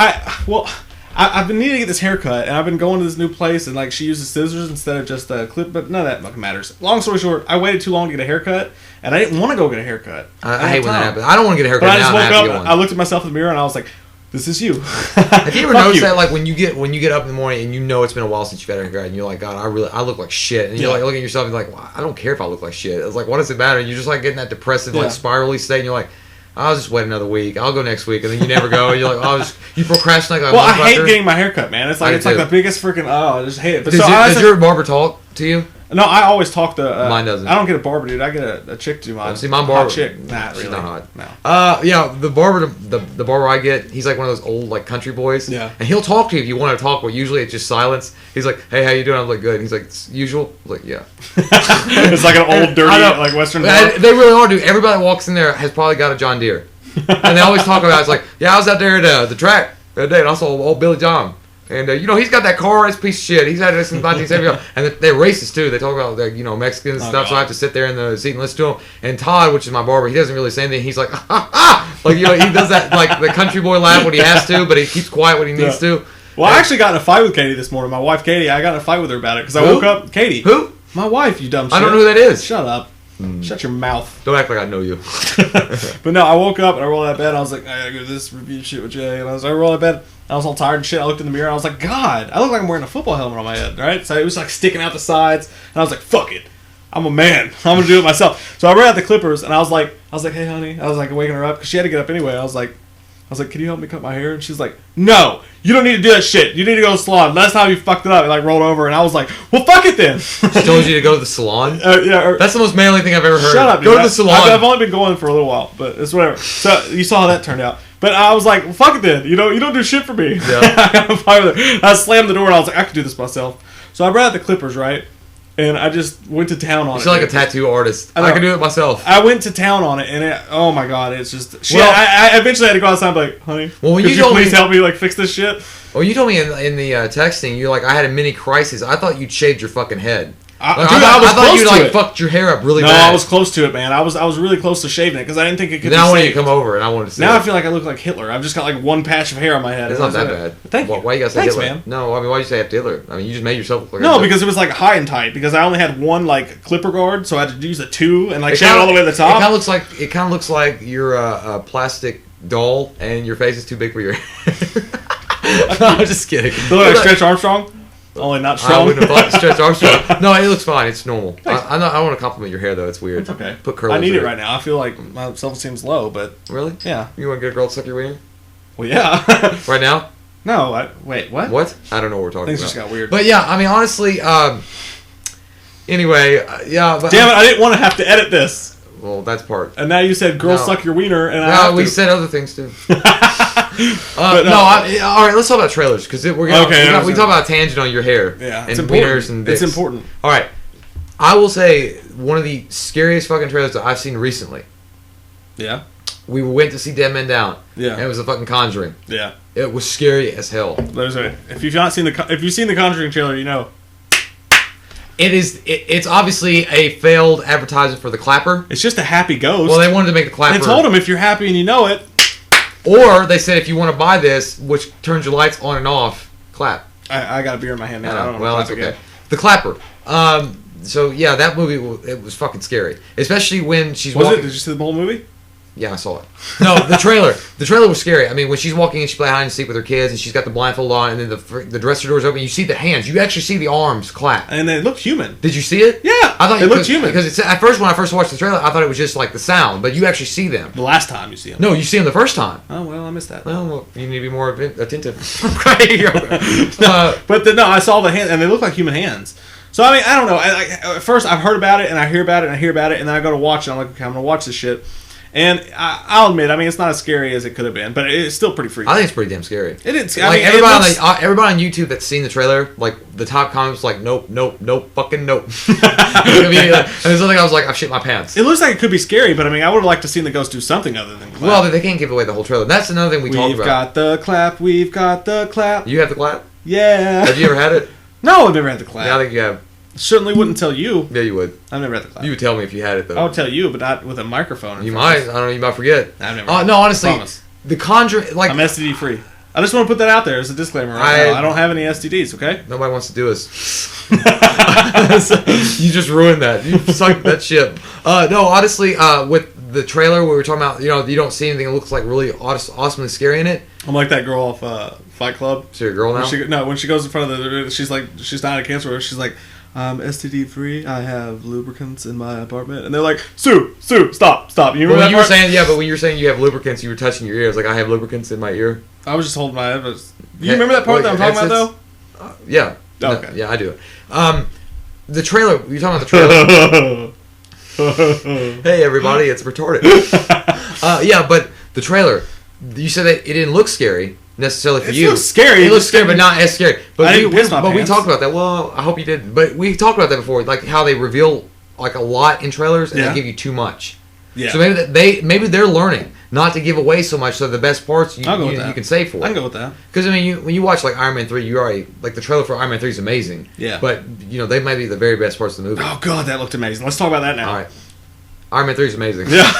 I've been needing to get this haircut, and I've been going to this new place, and she uses scissors instead of just a clip. But none of that fucking matters. Long story short, I waited too long to get a haircut, and I didn't want to go get a haircut. I hate when that happens. I don't want to get a haircut. But I just woke up. I looked at myself in the mirror, and I was like, "This is you." Have you ever noticed that, like when you get up in the morning and you know it's been a while since you've had a haircut, and you're like, "God, I look like shit," and you're like looking at yourself and you're like, well, "I don't care if I look like shit." It's like, what does it matter? And you're just like getting that depressive, spirally state, and you're like, I'll just wait another week. I'll go next week, and then you never go. And you're like, you procrastinate. Like, well, I hate getting my haircut, man. It's like the biggest freaking. I just hate it. But does your barber talk to you? No, I always talk to. Mine doesn't. I don't get a barber, dude. I get a chick to do mine. See, my barber. Hot chick. Nah, really. She's not hot. No. Yeah, the barber I get, he's like one of those old country boys. Yeah. And he'll talk to you if you want to talk, but usually it's just silence. He's like, "Hey, how you doing?" I'm like, "Good." And he's like, "Usual?" I'm like, "Yeah." It's like an old dirty Western. They really are, dude. Everybody that walks in there has probably got a John Deere. And they always talk about it's like, yeah, I was out there at the track the other day, and I saw old Billy John. And, he's got that car, it's a piece of shit. He's had it since 1970. And they're racist, too. They talk about, Mexicans and stuff, so I have to sit there in the seat and listen to them. And Todd, which is my barber, he doesn't really say anything. He's like, Like, he does that, the country boy laugh when he has to, but he keeps quiet when he needs to. Well, I actually got in a fight with Katie this morning. My wife, Katie, I got in a fight with her about it, because I woke up. Katie. Who? My wife, you dumb shit. I don't know who that is. Shut up. Shut your mouth. Don't act like I know you. But no, I woke up and I rolled out of bed. And I was like, I gotta go to this review shit with Jay. And I rolled out of bed. I was all tired and shit. I looked in the mirror. And I was like, God, I look like I'm wearing a football helmet on my head, right? So it was sticking out the sides. And I was like, fuck it. I'm a man. I'm gonna do it myself. So I ran out the clippers and I was like, hey, honey. I was waking her up because she had to get up anyway. I was like, can you help me cut my hair? And she's like, no, you don't need to do that shit. You need to go to the salon. Last time you fucked it up, it rolled over, and I was like, well, fuck it then. She told you to go to the salon? Yeah. That's the most manly thing I've ever heard. Shut up, dude. Go to the salon. I've only been going for a little while, but it's whatever. So you saw how that turned out. But I was like, well, fuck it then. You don't do shit for me. Yeah. I got a fight with her. I slammed the door, and I was like, I could do this myself. So I brought out the clippers, right? and I just went to town on it. You sound like a tattoo artist. I can do it myself. I went to town on it, and oh my god, it's just shit. Well, I eventually had to go outside and be like, honey, could you please help me like fix this shit? Well, you told me in the texting, you're like, I had a mini crisis. I thought you'd shaved your fucking head. I thought you like fucked your hair up really bad. No, I was close to it, man. I was really close to shaving it because I didn't think it could. Now I wanted you to come over, and I wanted to see. Now I feel like I look like Hitler. I've just got like one patch of hair on my head. It's not that bad. Thank you. Why you gotta say Hitler? Man. No, I mean, why you say Hitler? I mean, you just made yourself look like no, because it was like high and tight. Because I only had one like clipper guard, so I had to use a 2 and like shave it all the way to the top. It kind of looks like you're a plastic doll, and your face is too big for your hair. No, I'm just kidding. You look like Stretch Armstrong. Only not strong. I wouldn't have thought Stretch Armstrong. No, it looks fine. It's normal. I don't want to compliment your hair though. It's weird. It's okay. Put curls. I need it right now. I feel like my self-esteem's low, but really, yeah. You want to get a girl to suck your wiener? Well, yeah. Right now? No. Wait. What? What? I don't know what we're talking Things about. Things just got weird. But yeah, I mean, honestly. Anyway, yeah. But, damn it! I didn't want to have to edit this. Well, that's part. And now you said "girls suck your wiener," and we said other things too. All right, let's talk about trailers because we talk about a tangent on your hair. Yeah, and wieners and dicks. It's important. All right, I will say one of the scariest fucking trailers that I've seen recently. Yeah. We went to see Dead Men Down. Yeah. And it was a fucking Conjuring. Yeah. It was scary as hell. If you've seen the Conjuring trailer, you know. It's obviously a failed advertisement for the clapper. It's just a happy ghost. Well, they wanted to make the clapper. They told him if you're happy and you know it. Or they said if you want to buy this, which turns your lights on and off, clap. I got a beer in my hand now. I don't know. Well, that's okay. Again. The clapper. So yeah, that movie it was fucking scary, especially when she's walking. Did you see the whole movie? Yeah, I saw it. No, the trailer. The trailer was scary. I mean, when she's walking and she plays hide and seek with her kids, and she's got the blindfold on, and then the dresser door's open. You see the hands. You actually see the arms clap, and they look human. Did you see it? Yeah, I thought they looked human. Because at first, when I first watched the trailer, I thought it was just like the sound, but you actually see them. The last time you see them. No, you see them the first time. Oh well, I missed that. Well, you need to be more attentive. No, I saw the hand, and they look like human hands. So I mean, I don't know. At first, I've heard about it, and I hear about it, and I hear about it, and then I go to watch it. I'm like, okay, I'm gonna watch this shit. And I'll admit, I mean, it's not as scary as it could have been, but it's still pretty freaky. I think it's pretty damn scary. It is. Like, everybody on YouTube that's seen the trailer, like, the top comments like, nope, fucking nope. And there's something I was like, I've shit my pants. It looks like it could be scary, but I mean, I would have liked to seen the ghost do something other than clap. Well, they can't give away the whole trailer. That's another thing we talked about. We've got the clap. You have the clap? Yeah. Have you ever had it? No, I've never had the clap. Yeah, I think you have. Certainly wouldn't tell you. Yeah, you would. I've never had the clap. You would tell me if you had it, though. I would tell you, but not with a microphone. You might. I don't know. You might forget. I've never. No, honestly, the Conjuring. Like, I'm STD free. I just want to put that out there as a disclaimer. Right now. I don't have any STDs. Okay. Nobody wants to do us. You just ruined that. You sucked that ship. No, honestly, with the trailer where we were talking about, you don't see anything that looks like really awesomely scary in it. I'm like that girl off Fight Club. So you're a girl now? When she goes in front of she's dying of cancer. She's like, I'm STD free. I have lubricants in my apartment, and they're like, Sue, stop. You remember when you were saying you have lubricants, you were touching your ears. Like, I have lubricants in my ear. I was just holding my. Do you remember that part that I'm talking about though? Yeah. Okay. Yeah, I do. The trailer. You're talking about the trailer. Hey everybody, it's retarded. Yeah, but the trailer. You said that it didn't look scary necessarily for you. It looks scary. It looks scary, but not as scary. But we talked about that. Well, I hope you did. But we talked about that before, like how they reveal like a lot in trailers and they give you too much. Yeah. So maybe they're learning not to give away so much. So the best parts you can save for. I can go with that. Because I mean, when you watch like Iron Man 3, you already like the trailer for Iron Man 3 is amazing. Yeah. But they might be the very best parts of the movie. Oh god, that looked amazing. Let's talk about that now. All right. Iron Man 3 is amazing. Yeah,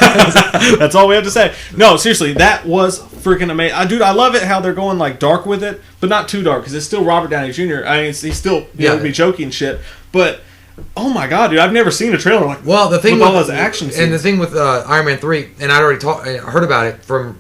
that's all we have to say. No, seriously, that was freaking amazing. Dude, I love it how they're going like dark with it, but not too dark because it's still Robert Downey Jr. I mean, he's still be joking and shit. But oh my god, dude, I've never seen a trailer like the thing with all those action scenes. And the thing with Iron Man 3, and I'd already heard about it from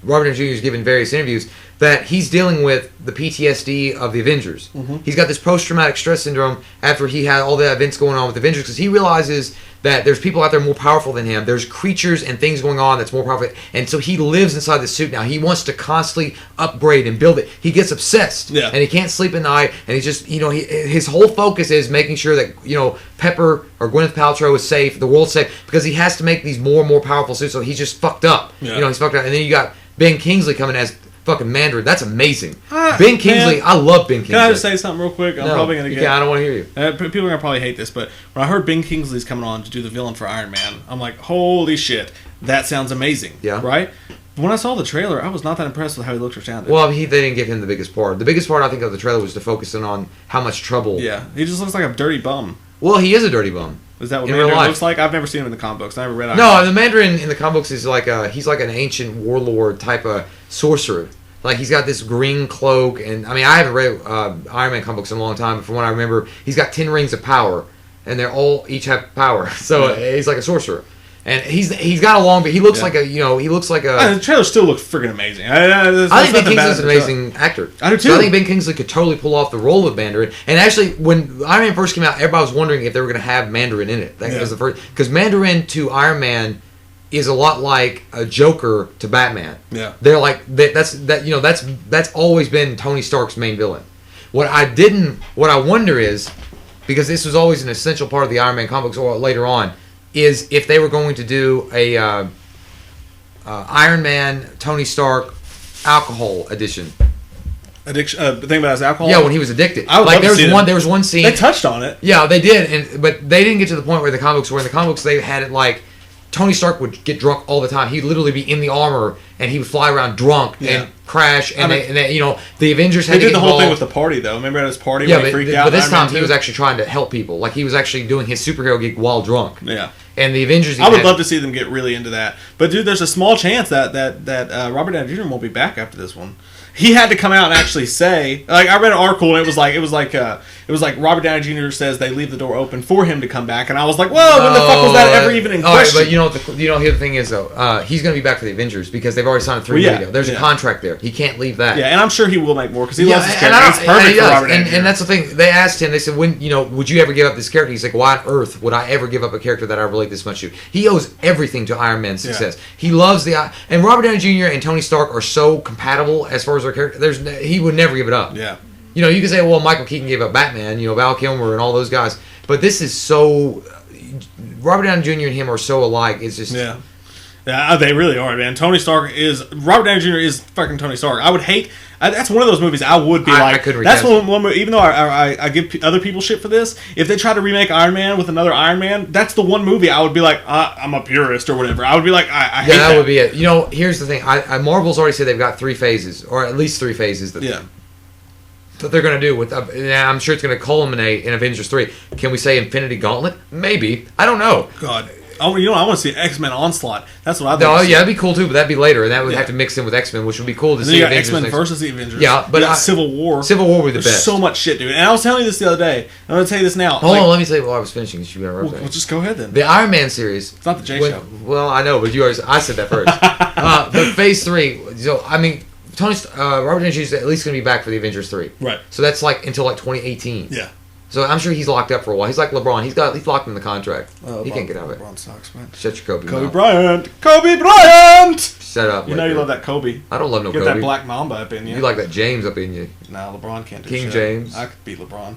Robert Downey Jr. is giving various interviews that he's dealing with the PTSD of the Avengers. Mm-hmm. He's got this post-traumatic stress syndrome after he had all the events going on with the Avengers because he realizes that there's people out there more powerful than him. There's creatures and things going on that's more powerful. And so he lives inside this suit now. He wants to constantly upgrade and build it. He gets obsessed. Yeah. And he can't sleep at night. And he's just, his whole focus is making sure that, Pepper or Gwyneth Paltrow is safe, the world's safe, because he has to make these more and more powerful suits. So he's just fucked up. Yeah. He's fucked up. And then you got Ben Kingsley coming as fucking Mandarin. That's amazing. Ben Kingsley, I love Ben Kingsley. Can I just say something real quick? I'm probably going to get... Yeah, I don't want to hear you. People are going to probably hate this, but when I heard Ben Kingsley's coming on to do the villain for Iron Man, I'm like, holy shit, that sounds amazing. Yeah. Right? When I saw the trailer, I was not that impressed with how he looked or sounded. Well, they didn't give him the biggest part. The biggest part, I think, of the trailer was to focus in on how much trouble... Yeah, he just looks like a dirty bum. Well, he is a dirty bum. Is that what Mandarin looks like? I've never seen him in the comic books. I never read. No, the Mandarin in the comic books is like he's like an ancient warlord type of sorcerer. Like he's got this green cloak, and I mean I haven't read Iron Man comic books in a long time, but from what I remember, he's got 10 rings of power, and they're all each have power. So he's like a sorcerer. And he's got a long, but he looks like he looks like a. The trailer still looks freaking amazing. I think Ben Kingsley's an amazing actor. I do too. So I think Ben Kingsley could totally pull off the role of Mandarin. And actually, when Iron Man first came out, everybody was wondering if they were going to have Mandarin in it. That was the first, because Mandarin to Iron Man is a lot like a Joker to Batman. Yeah, they're like that's always been Tony Stark's main villain. What I wonder is, because this was always an essential part of the Iron Man comics or later on, is if they were going to do a Iron Man Tony Stark alcohol edition. Addiction. The thing about his alcohol. Yeah, when he was addicted. I would love to see there was one scene. They touched on it. Yeah, they did, but they didn't get to the point where the comics were. In the comics, they had it like Tony Stark would get drunk all the time. He'd literally be in the armor and he would fly around drunk and crash. And the Avengers had to get involved. They did the whole thing with the party though. Remember at his party when he freaked out? But this time he was actually trying to help people. Like he was actually doing his superhero gig while drunk. Yeah. And the Avengers. I would love to see them get really into that. But dude, there's a small chance that Robert Downey Jr. won't be back after this one. He had to come out and actually say, like, I read an article and it was like Robert Downey Jr. says they leave the door open for him to come back, and I was like, whoa, when the fuck was that ever even in question? But here the thing is though, he's going to be back for the Avengers because they've already signed a 3-year deal. There's a contract there. He can't leave that. Yeah, and I'm sure he will make more because he loves his character. It's perfect for Robert Downey Jr. And that's the thing. They asked him. They said, would you ever give up this character? He's like, why on earth would I ever give up a character that I relate this much to? He owes everything to Iron Man's success. He loves and Robert Downey Jr. and Tony Stark are so compatible as far as their character. He would never give it up. Yeah. You can say, well, Michael Keaton gave up Batman, Val Kilmer and all those guys. But this is so... Robert Downey Jr. and him are so alike. It's just... Yeah. Yeah, they really are, man. Robert Downey Jr. is fucking Tony Stark. I would hate... that's one of those movies I would be like... That's one movie, even though I give other people shit for this, if they try to remake Iron Man with another Iron Man, that's the one movie I would be like, I'm a purist or whatever. I would be like, I hate that. Yeah, that would be it. Here's the thing. Marvel's already said they've got 3 phases, or at least 3 phases that they're going to do with. I'm sure it's going to culminate in Avengers 3. Can we say Infinity Gauntlet? Maybe. I don't know. God. I want to see X-Men Onslaught. That's what I think. Oh, yeah, that'd be cool too, but that'd be later, and that would have to mix in with X-Men, which would be cool to see. You got X-Men versus the Avengers. Yeah, but Civil War. Civil War would be the best. So much shit, dude. And I was telling you this the other day. I'm going to tell you this now. Hold on, let me tell you while I was finishing. Well, just go ahead then. The Iron Man series. It's not the J Show. Well, I know, but I said that first. But Phase 3. So I mean, Robert Downey Jr. is at least going to be back for the Avengers 3. Right. So that's like until like 2018. Yeah. So I'm sure he's locked up for a while. He's like LeBron. He's locked in the contract. He can't get out of it. LeBron sucks, man. Shut your Kobe Kobe mouth. Bryant. Kobe Bryant. Shut up. You love that Kobe. I don't love no Kobe. Get that Black Mamba up in you. You like that James up in you. Nah, LeBron can't do King shit. James. I could beat LeBron.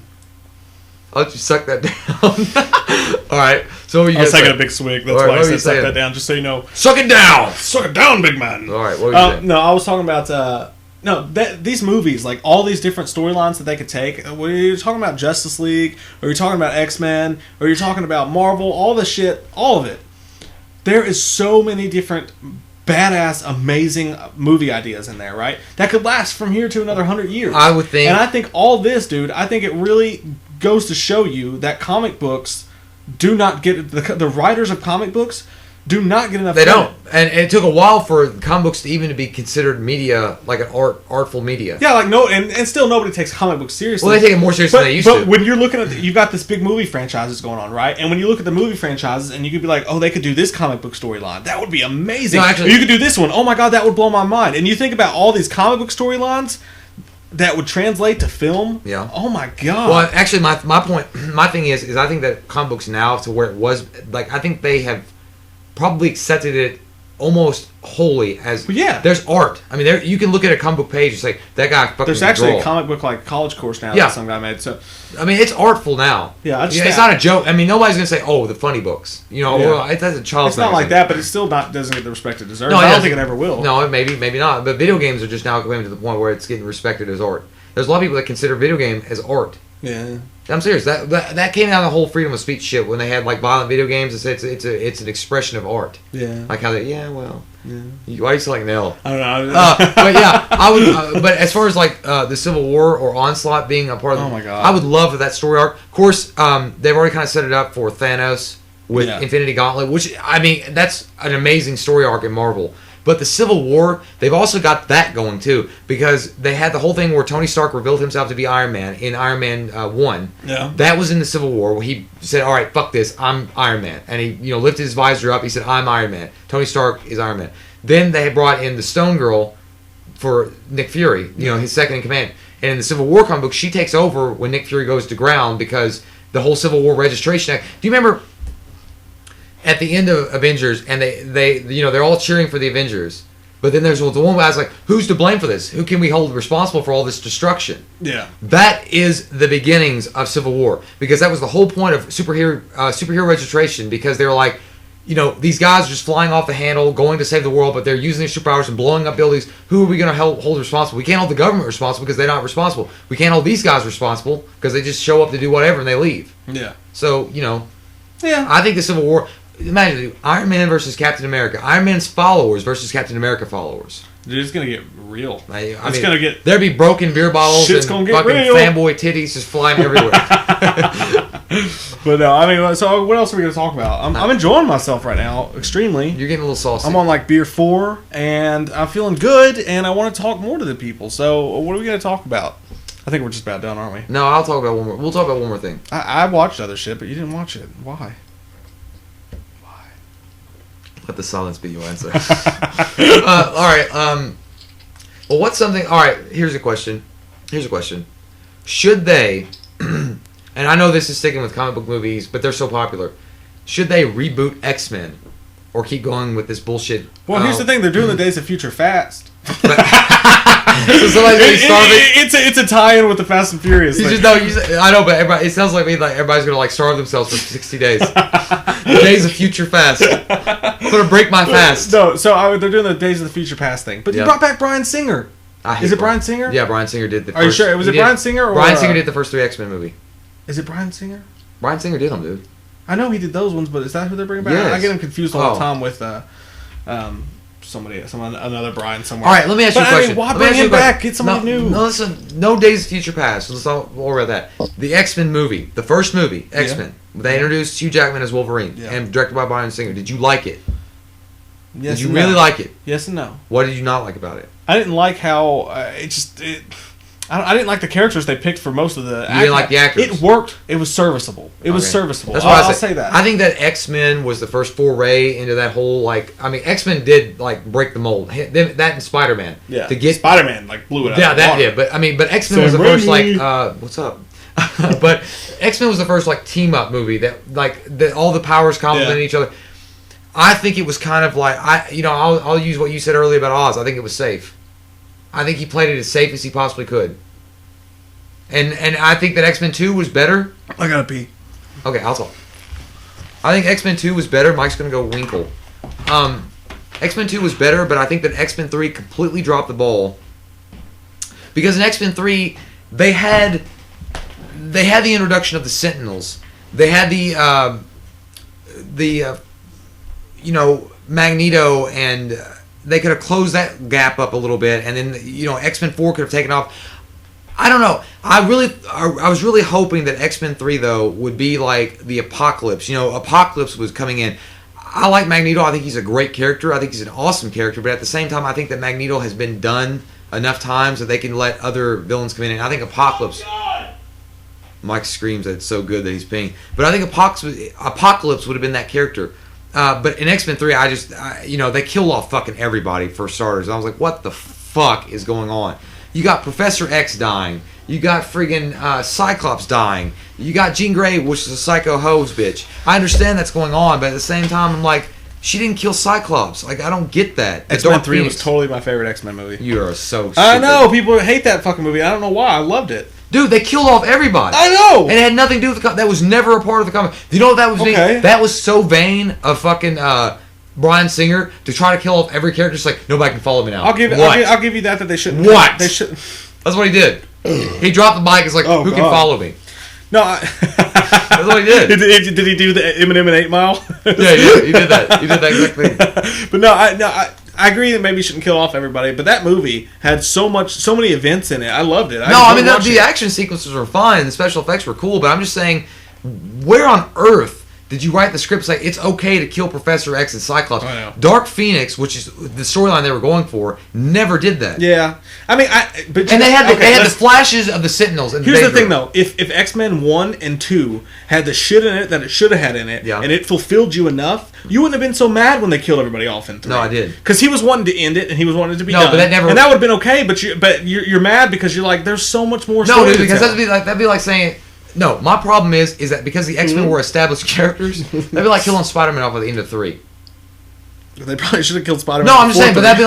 I'll let you suck that down. All right. So what are you I was taking a big swig. That's why I said suck that down, just so you know. Suck it down. Suck it down, big man. All right. What were you saying? No, I was talking about... these movies, like all these different storylines that they could take, whether you're talking about Justice League, or you're talking about X-Men, or you're talking about Marvel, all the shit, all of it. There is so many different badass, amazing movie ideas in there, right? That could last from here to another 100 years. I would think. And I think all this, dude, I think it really goes to show you that comic books do not get... The writers of comic books do not get enough They credit. don't. And it took a while for comic books to even be considered media, like an artful media. Yeah, like and still nobody takes comic books seriously. Well, they take it more seriously than they used to. But when you're looking at, you've got this big movie franchises going on, right? And when you look at the movie franchises, and you could be like, oh, they could do this comic book storyline. That would be amazing. No, actually, or you could do this one. Oh my god, that would blow my mind. And you think about all these comic book storylines that would translate to film. Yeah. Oh my god. Well, actually, my thing is I think that comic books now to where it was, like, I think they have probably accepted it almost wholly as there's art. I mean, you can look at a comic book page and say that guy fucking. There's actually draw. a comic book like college course now that some guy made. So I mean, it's artful now. Yeah, it's not a joke. I mean, nobody's gonna say, "Oh, the funny books," or that's a child's. It's not like that, but it still doesn't get the respect it deserves. I don't think it ever will. No, maybe not. But video games are just now coming to the point where it's getting respected as art. There's a lot of people that consider video game as art. Yeah, I'm serious. That came out of the whole freedom of speech shit when they had like violent video games. It's an expression of art. Yeah, like how they why are you like Nell? I don't know. But yeah, I would. But as far as like the Civil War or Onslaught being a part of, oh my god, I would love that story arc. Of course, they've already kind of set it up for Thanos with Infinity Gauntlet, which I mean that's an amazing story arc in Marvel. But the Civil War, they've also got that going too, because they had the whole thing where Tony Stark revealed himself to be Iron Man in Iron Man 1. Yeah. That was in the Civil War where he said, "All right, fuck this, I'm Iron Man," and he lifted his visor up. He said, "I'm Iron Man." Tony Stark is Iron Man. Then they brought in the Stone Girl for Nick Fury, his second in command. And in the Civil War comic book, she takes over when Nick Fury goes to ground because the whole Civil War Registration Act. Do you remember? At the end of Avengers, and they're all cheering for the Avengers, but then there's the one guy's like, "Who's to blame for this? Who can we hold responsible for all this destruction?" Yeah, that is the beginnings of Civil War, because that was the whole point of superhero registration. Because they were like, these guys are just flying off the handle, going to save the world, but they're using their superpowers and blowing up buildings. Who are we going to hold responsible? We can't hold the government responsible because they're not responsible. We can't hold these guys responsible because they just show up to do whatever and they leave. Yeah. So I think the Civil War. Imagine Iron Man versus Captain America. Iron Man's followers versus Captain America followers. Dude, it's gonna get real. It's gonna get. There'd be broken beer bottles and fucking fanboy titties just flying everywhere. But no, I mean, so what else are we gonna talk about? I'm enjoying myself right now, extremely. You're getting a little saucy. I'm on like beer 4, and I'm feeling good, and I want to talk more to the people. So what are we gonna talk about? I think we're just about done, aren't we? No, I'll talk about one more. We'll talk about one more thing. I watched other shit, but you didn't watch it. Why? Let the silence be your answer. All right. Well, what's something? All right. Here's a question. Should they? And I know this is sticking with comic book movies, but they're so popular. Should they reboot X-Men, or keep going with this bullshit? Well, here's the thing: they're doing the Days of Future Fast. So somebody's gonna be starving. It's a tie-in with the Fast and Furious. I know, but it sounds like everybody's gonna starve themselves for 60 days. The Days of Future Fast. I'm gonna break my fast. No, they're doing the Days of the Future Past thing. But you brought back Bryan Singer. Is it Bryan Singer? Yeah, Bryan Singer did the first. Are you sure? Was it Bryan Singer? Or Bryan Singer did the first 3 X-Men movie. Is it Bryan Singer? Bryan Singer did them, dude. I know he did those ones, but is that who they're bringing back? Yes. I get him confused all the time with another Bryan somewhere. All right, let me ask you a question. Why bring him back? Get somebody new. No, listen, no Days of Future Past. Let's not worry about that. The X-Men movie, the first movie, X-Men. They introduced Hugh Jackman as Wolverine and directed by Bryan Singer. Did you like it? Yes. Did you really like it? Yes and no. What did you not like about it? I didn't like how I didn't like the characters they picked for most of the. You didn't like the actors. It worked. It was serviceable. It was serviceable. That's why I'll say that. I think that X-Men was the first foray into that whole X-Men did break the mold. That and Spider-Man. Yeah. To get Spider-Man blew it out. Yeah, that did. But X-Men was the first what's up? But X-Men was the first team up movie that all the powers complemented each other. I think it was kind of I'll use what you said earlier about Oz. I think it was safe. I think he played it as safe as he possibly could. And I think that X-Men 2 was better. I gotta pee. Okay, I'll talk. I think X-Men 2 was better. Mike's gonna go winkle. X-Men 2 was better, but I think that X-Men 3 completely dropped the ball. Because in X-Men 3, they had the introduction of the Sentinels. They had the Magneto, and they could have closed that gap up a little bit, and then X-Men 4 could have taken off. I don't know. I was really hoping that X-Men 3 though would be like the Apocalypse. Apocalypse was coming in. I like Magneto. I think he's a great character. I think he's an awesome character. But at the same time, I think that Magneto has been done enough times that they can let other villains come in. And I think Apocalypse. Mike screams that it's so good that he's peeing. But I think Apocalypse would have been that character. But in X-Men 3, they kill off fucking everybody for starters. And I was like, what the fuck is going on? You got Professor X dying. You got friggin' Cyclops dying. You got Jean Grey, which is a psycho hose bitch. I understand that's going on, but at the same time, I'm like, She didn't kill Cyclops. Like, I don't get that. X-Men 3 was totally my favorite X-Men movie. You are so stupid. I know. People hate that fucking movie. I don't know why. I loved it. Dude, they killed off everybody. I know! And it had nothing to do with the that was never a part of the comic. You know what that was? Okay. That was so vain of fucking Bryan Singer to try to kill off every character. Just like, nobody can follow me now. I'll give you that they shouldn't. What? They should. That's what he did. He dropped the mic. It's like, who can follow me? No, that's what he did. Did he do the Eminem and 8 Mile? Yeah, he did that. He did that exact thing. But no, I agree that maybe you shouldn't kill off everybody. But that movie had so many events in it. I loved it. The action sequences were fine. The special effects were cool. But I'm just saying, where on earth did you write the script like it's okay to kill Professor X and Cyclops? I know. Dark Phoenix, which is the storyline they were going for, never did that. Yeah, I mean, they had the flashes of the Sentinels. Here's the thing, though: if X-Men 1 and 2 had the shit in it that it should have had in it, and it fulfilled you enough, you wouldn't have been so mad when they killed everybody off in 3. No, I did, because he was wanting to end it and he was wanting it to be done. But that never, and that would have been okay. But you're mad because you're like, there's so much more. No, dude, because that'd be like saying. No, my problem is that because the X-Men were established characters, that'd be like killing Spider-Man off at the end of 3. They probably should have killed Spider-Man. No, I'm just saying, but that'd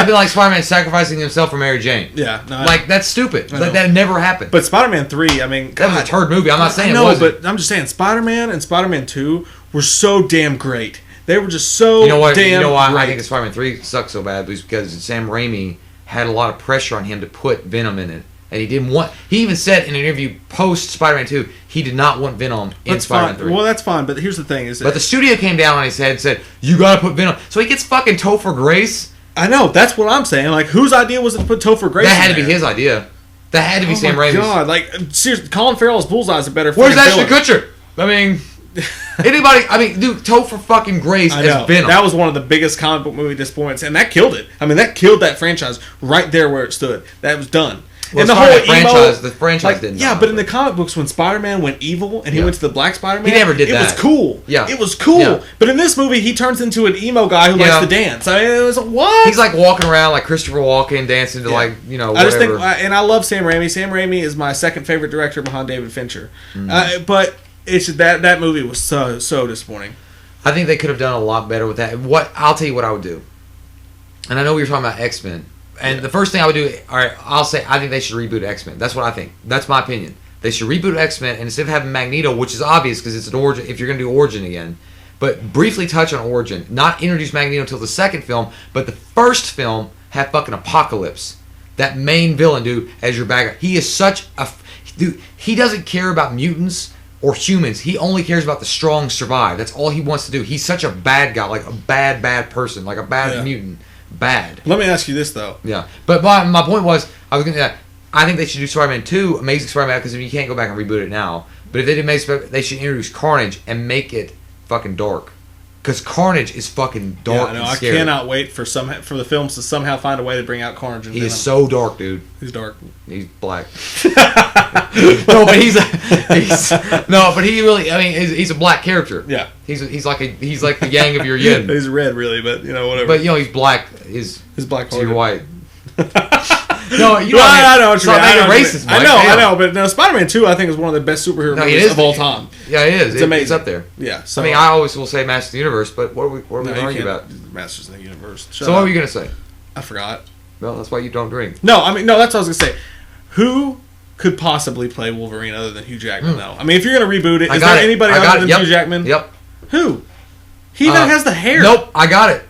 be like Spider-Man sacrificing himself for Mary Jane. Yeah, no, like that's stupid. Like, that never happened. But Spider-Man 3, I mean, that was a turd movie. I'm not saying no, but I'm just saying Spider-Man and Spider-Man 2 were so damn great. They were just so damn great. You know why I think Spider-Man 3 sucked so bad was because Sam Raimi had a lot of pressure on him to put Venom in it. And he didn't want. He even said in an interview post Spider-Man 2, he did not want Venom in Spider-Man 3. Well, that's fine, but here's the thing: but the studio came down on his head and said, "You got to put Venom." So he gets fucking Topher Grace. I know. That's what I'm saying. Like, whose idea was it to put Topher Grace? That had to be his idea. That had to be Sam Raimi's. Oh my god! Like, seriously, Colin Farrell's Bullseye is a better. Where's Ashton Kutcher? I mean. Anybody? I mean, dude, Topher fucking Grace as Venom. That was one of the biggest comic book movie disappointments, and that killed it. I mean, that killed that franchise right there where it stood. That was done. Well, and the franchise didn't. Yeah, but in the comic books, when Spider-Man went evil and he went to the Black Spider-Man, he never did that. It was cool. Yeah, it was cool. Yeah. But in this movie, he turns into an emo guy who likes to dance. I mean, it was what? He's like walking around like Christopher Walken, dancing to like whatever. I just think, and I love Sam Raimi. Sam Raimi is my second favorite director behind David Fincher. But it's that movie was so disappointing. I think they could have done a lot better with that. I'll tell you what I would do. And I know we were talking about X-Men. And the first thing I would do, I'll say, I think they should reboot X-Men. That's what I think. That's my opinion. They should reboot X-Men, and instead of having Magneto, which is obvious because it's an origin, if you're going to do Origin again, but briefly touch on Origin. Not introduce Magneto until the second film, but the first film have fucking Apocalypse. That main villain, dude, as your bad guy. He is such a... Dude, he doesn't care about mutants or humans. He only cares about the strong survive. That's all he wants to do. He's such a bad guy, like a bad person, like a bad mutant. Bad. Let me ask you this though. Yeah, but my point was I think they should do Spider-Man 2, Amazing Spider-Man, because you can't go back and reboot it now. But if they did Amazing, they should introduce Carnage and make it fucking dark. Because Carnage is fucking dark and scary. I cannot wait for the films to somehow find a way to bring out Carnage. He is so dark, dude. He's dark. He's black. No, but but he really. I mean, he's a black character. Yeah. He's like the yang of your yin. He's red, really, but whatever. But he's black. His black. So you're white. No, I know what you mean. I know, racist, I know, but no, Spider-Man 2 I think is one of the best superhero movies of all time. Yeah, it is. It's amazing. It's up there. Yeah. So, I mean, I always will say Masters of the Universe, but what are we arguing about? Masters of the Universe. So what were you going to say? I forgot. Well, that's why you don't drink. No, I mean, no, that's what I was going to say. Who could possibly play Wolverine other than Hugh Jackman, though? I mean, if you're going to reboot it, is there anybody other than Hugh Jackman? Yep. Who? He even has the hair. Nope, I got it.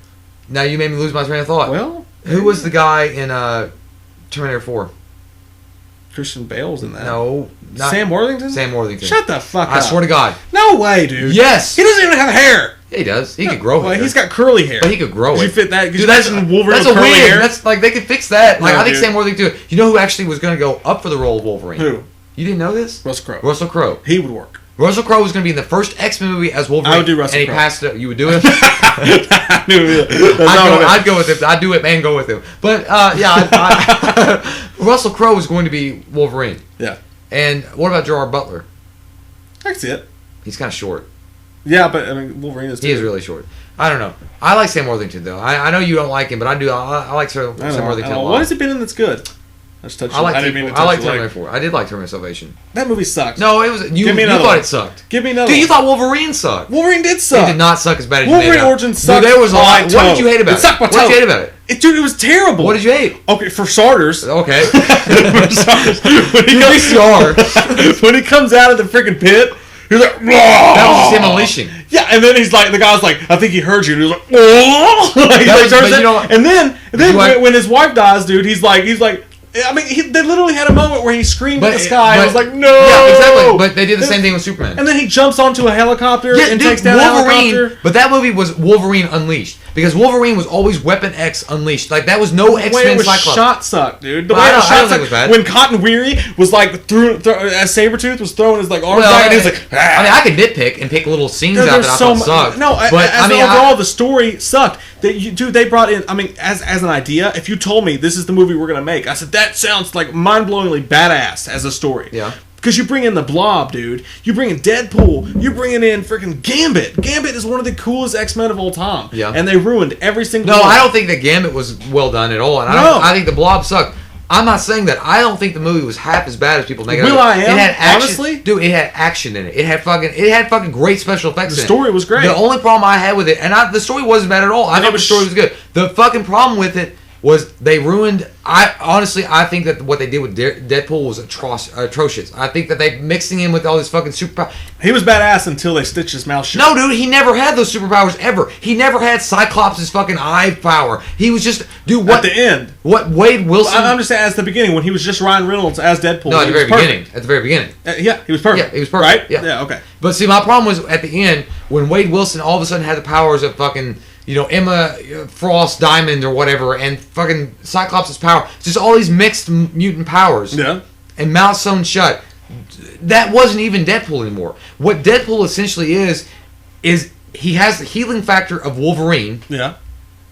Now you made me lose my train of thought. Well, who was the guy in Terminator 4? Christian Bale's in that. No. Sam Worthington? Sam Worthington. Shut the fuck up. I swear to God. No way, dude. Yes. He doesn't even have hair. Yeah, he does. He could grow hair. Well, he's got curly hair. But he could grow it. Could you fit that? Dude, that's Wolverine that's with a curly wig. hair? That's like, they could fix that. Like, No, I think dude. Sam Worthington too. You know who actually was going to go up for the role of Wolverine? Who? You didn't know this? Russell Crowe. Russell Crowe. He would work. Russell Crowe was going to be in the first X-Men movie as Wolverine. I would do Russell Crowe. And he passed it. You would do it? I'd go with him. I'd do it and go with him. But, Russell Crowe was going to be Wolverine. Yeah. And what about Gerard Butler? I can see it. He's kind of short. Yeah, but I mean, Wolverine is too. He is really short. I don't know. I like Sam Worthington, though. I know you don't like him, but I do. I like Sam Worthington a lot. What has he been in that's good? I just touched I like Terminator Terminator 4. I did like Terminator Salvation. That movie sucked. No, it was you thought it sucked. Give me another. Dude, you thought Wolverine sucked. Wolverine did suck. It did not suck as bad as Wolverine you made Origins sucked. Dude, there was a lot. What did you hate about it? What did you hate about it? Dude, it was terrible. What did you hate? Okay, for starters. Okay. When he comes out of the freaking pit, he's like, "Whoa!" That was just him unleashing. Yeah, and then he's like, the guy's like, I think he heard you. And he was like, "Whoa!" Like, and then when his wife dies, dude, he's like. I mean, they literally had a moment where he screamed at the sky and was like, no! Yeah, exactly. But they did the same thing with Superman. And then he jumps onto a helicopter and takes down Wolverine, a helicopter. But that movie was Wolverine Unleashed. Because Wolverine was always Weapon X Unleashed. Like, that was no X-Men Cyclops. The way it was shot sucked, dude. The way it was shot sucked. When Cotton Weary was like, as Sabretooth was throwing his like arms back, and he was like, ah. I mean, I could nitpick and pick little scenes out that I thought sucked. No, but overall, the story sucked. They brought in, I mean, as an idea, if you told me this is the movie we're going to make, I said, that sounds like mind-blowingly badass as a story. Yeah. Because you bring in the Blob, dude. You bring in Deadpool. You're bringing in freaking Gambit. Gambit is one of the coolest X-Men of all time. Yeah. And they ruined every single one. I don't think that Gambit was well done at all. And I think the Blob sucked. I'm not saying that. I don't think the movie was half as bad as people make it. I Am? It had action, honestly? Dude, it had action in it. It had fucking great special effects in it. The story was great. The only problem I had with it, the story wasn't bad at all. I thought the story was good. The fucking problem with it was they ruined. I think that what they did with Deadpool was atrocious. I think that they mixing him with all this fucking superpower. He was badass until they stitched his mouth shut. No, dude, he never had those superpowers ever. He never had Cyclops' fucking eye power. He was just at the end. What Wade Wilson? I'm just saying, at the beginning when he was just Ryan Reynolds as Deadpool. No, at the very beginning. At the very beginning. Yeah, he was perfect. Yeah, he was perfect. Right? Yeah, okay. But see, my problem was at the end when Wade Wilson all of a sudden had the powers of fucking. Emma Frost Diamond or whatever, and fucking Cyclops' power. Just all these mixed mutant powers. Yeah. And mouth sewn shut. That wasn't even Deadpool anymore. What Deadpool essentially is he has the healing factor of Wolverine. Yeah.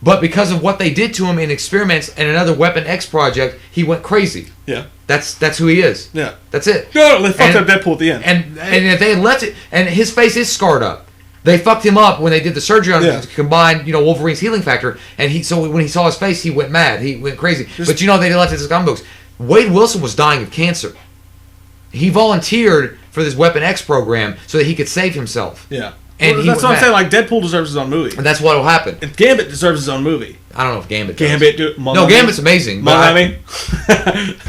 But because of what they did to him in experiments and another Weapon X project, he went crazy. Yeah. That's who he is. Yeah. That's it. No, they fucked up Deadpool at the end. And if they had left it, and his face is scarred up. They fucked him up when they did the surgery on him to combine, Wolverine's healing factor, and when he saw his face, he went mad. He went crazy. But they left it as comic books. Wade Wilson was dying of cancer. He volunteered for this Weapon X program so that he could save himself. Yeah. And that's what I'm saying. Like, Deadpool deserves his own movie. And that's what will happen. And Gambit deserves his own movie. I don't know if Gambit does. No, Gambit's amazing. Mon-Ami.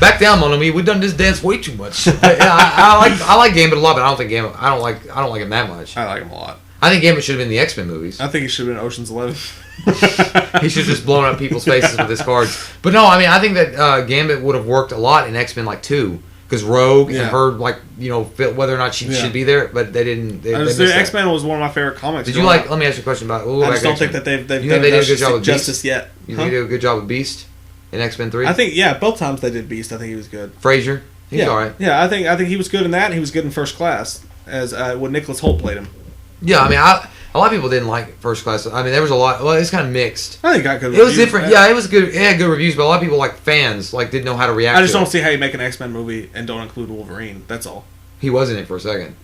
Back down, Mon-Ami. We've done this dance way too much. I like Gambit a lot, but I don't think Gambit. I don't like him that much. I like him a lot. I think Gambit should have been the X-Men movies. I think he should have been Ocean's 11. He should have just blown up people's faces with his cards. But no, I mean, I think that Gambit would have worked a lot in X-Men 2. Because Rogue and her, whether or not she should be there, but they didn't. X-Men was one of my favorite comics. Did you let me ask you a question about it. I just don't think that they've done a good job with justice yet. You think they did a good job with Beast in X-Men 3? I think, both times they did Beast, I think he was good. Frazier? He's alright. Yeah, I think he was good in that, and he was good in First Class, as when Nicholas Hoult played him. Yeah, I mean, a lot of people didn't like First Class. I mean, there was a lot. Well, it's kind of mixed. I think it got good reviews. It was different. Yeah, it was good. It had good reviews, but a lot of people, fans, didn't know how to react. I just don't see how you make an X-Men movie and don't include Wolverine. That's all. He was in it for a second.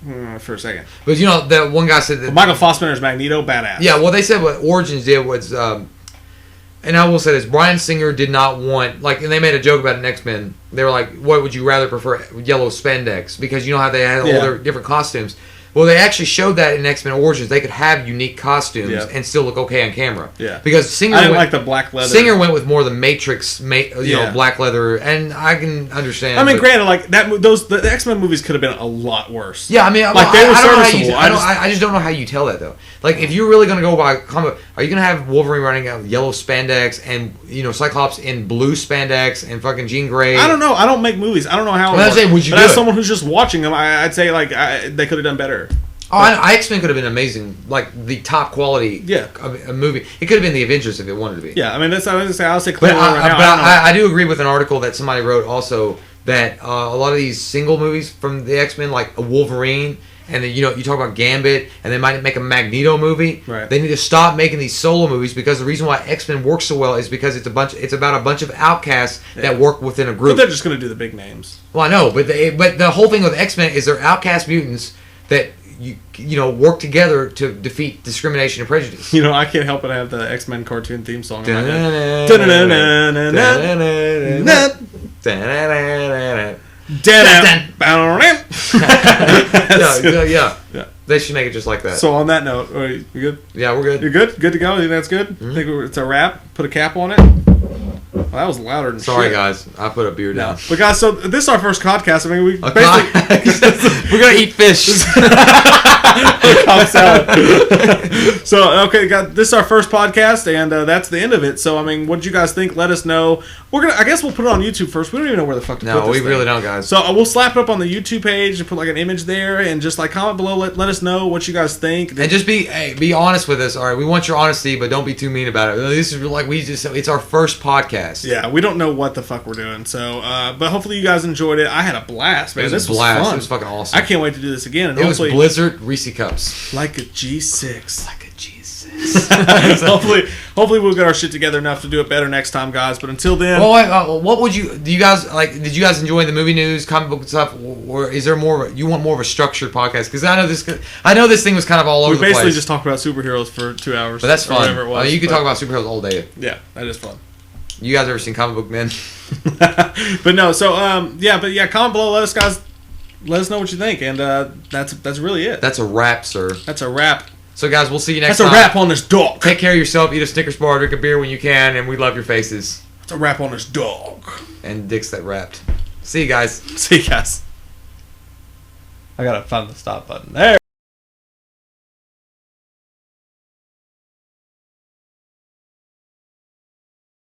But that one guy said that Michael Fassbender's Magneto, badass. Yeah, well, they said what Origins did was, and I will say this: Bryan Singer did not want and they made a joke about an X-Men. They were like, "What would you rather prefer, yellow spandex?" Because you know how they had all their different costumes. Well, they actually showed that in X-Men Origins. They could have unique costumes and still look okay on camera. Yeah. Because Singer I didn't like the black leather. Singer went with more of the Matrix, black leather, and I can understand. I mean, granted, the X-Men movies could have been a lot worse. Yeah, I mean, they were serviceable. I just don't know how you tell that though. If you're really going to go by comic, are you going to have Wolverine running out with yellow spandex and Cyclops in blue spandex and fucking Jean Grey? I don't know. I don't make movies. I don't know how. Well, would you but as someone who's just watching them, I'd say they could have done better. Oh, X-Men could have been amazing, the top quality a movie. It could have been the Avengers if it wanted to be. Yeah, I mean, I'll say clearly right now. But I do agree with an article that somebody wrote also that a lot of these single movies from the X-Men, like a Wolverine, and then, you talk about Gambit, and they might make a Magneto movie. Right. They need to stop making these solo movies because the reason why X-Men works so well is because it's about a bunch of outcasts that work within a group. But they're just going to do the big names. Well, I know, but the whole thing with X-Men is they're outcast mutants that work together to defeat discrimination and prejudice. I can't help but have the X-Men cartoon theme song in my head. Yeah. They should make it just like that. So on that note, are you good? Yeah, we're good. You're good? Good to go? You think that's good? Mm-hmm. Think it's a wrap? Put a cap on it? Well, that was louder than Sorry, shit. guys. I put a beer down. No. But guys, so this is our first podcast. I mean, we We're going to eat fish. So, okay, guys, this is our first podcast, and that's the end of it. So, I mean, what did you guys think? Let us know. I guess we'll put it on YouTube first. We don't even know where the fuck to put this. No, we really don't, guys. So, we'll slap it up on the YouTube page and put like an image there, and just like comment below. Let us know what you guys think. And just be honest with us. All right, we want your honesty, but don't be too mean about it. This is like it's our first podcast. Yeah, we don't know what the fuck we're doing. So, but hopefully you guys enjoyed it. I had a blast, man. This was fun. It was fucking awesome. I can't wait to do this again. And it was Blizzard Reese Cups. Like a G6. Like a G6. hopefully we'll get our shit together enough to do it better next time, guys. But until then, what would you? Do you guys like? Did you guys enjoy the movie news, comic book stuff, or is there more? You want more of a structured podcast? Because I know this thing was kind of all over the place. We basically just talked about superheroes for 2 hours. But that's fun. Whatever it was, you can talk about superheroes all day. Yeah, that is fun. You guys ever seen Comic Book Men? But no, so comment below. Let us know what you think, and that's really it. That's a wrap, sir. That's a wrap. So guys, we'll see you next time. That's a wrap on this dog. Take care of yourself. Eat a Snickers bar. Drink a beer when you can, and we love your faces. That's a wrap on this dog. And dicks that wrapped. See you guys. See you guys. I gotta find the stop button there.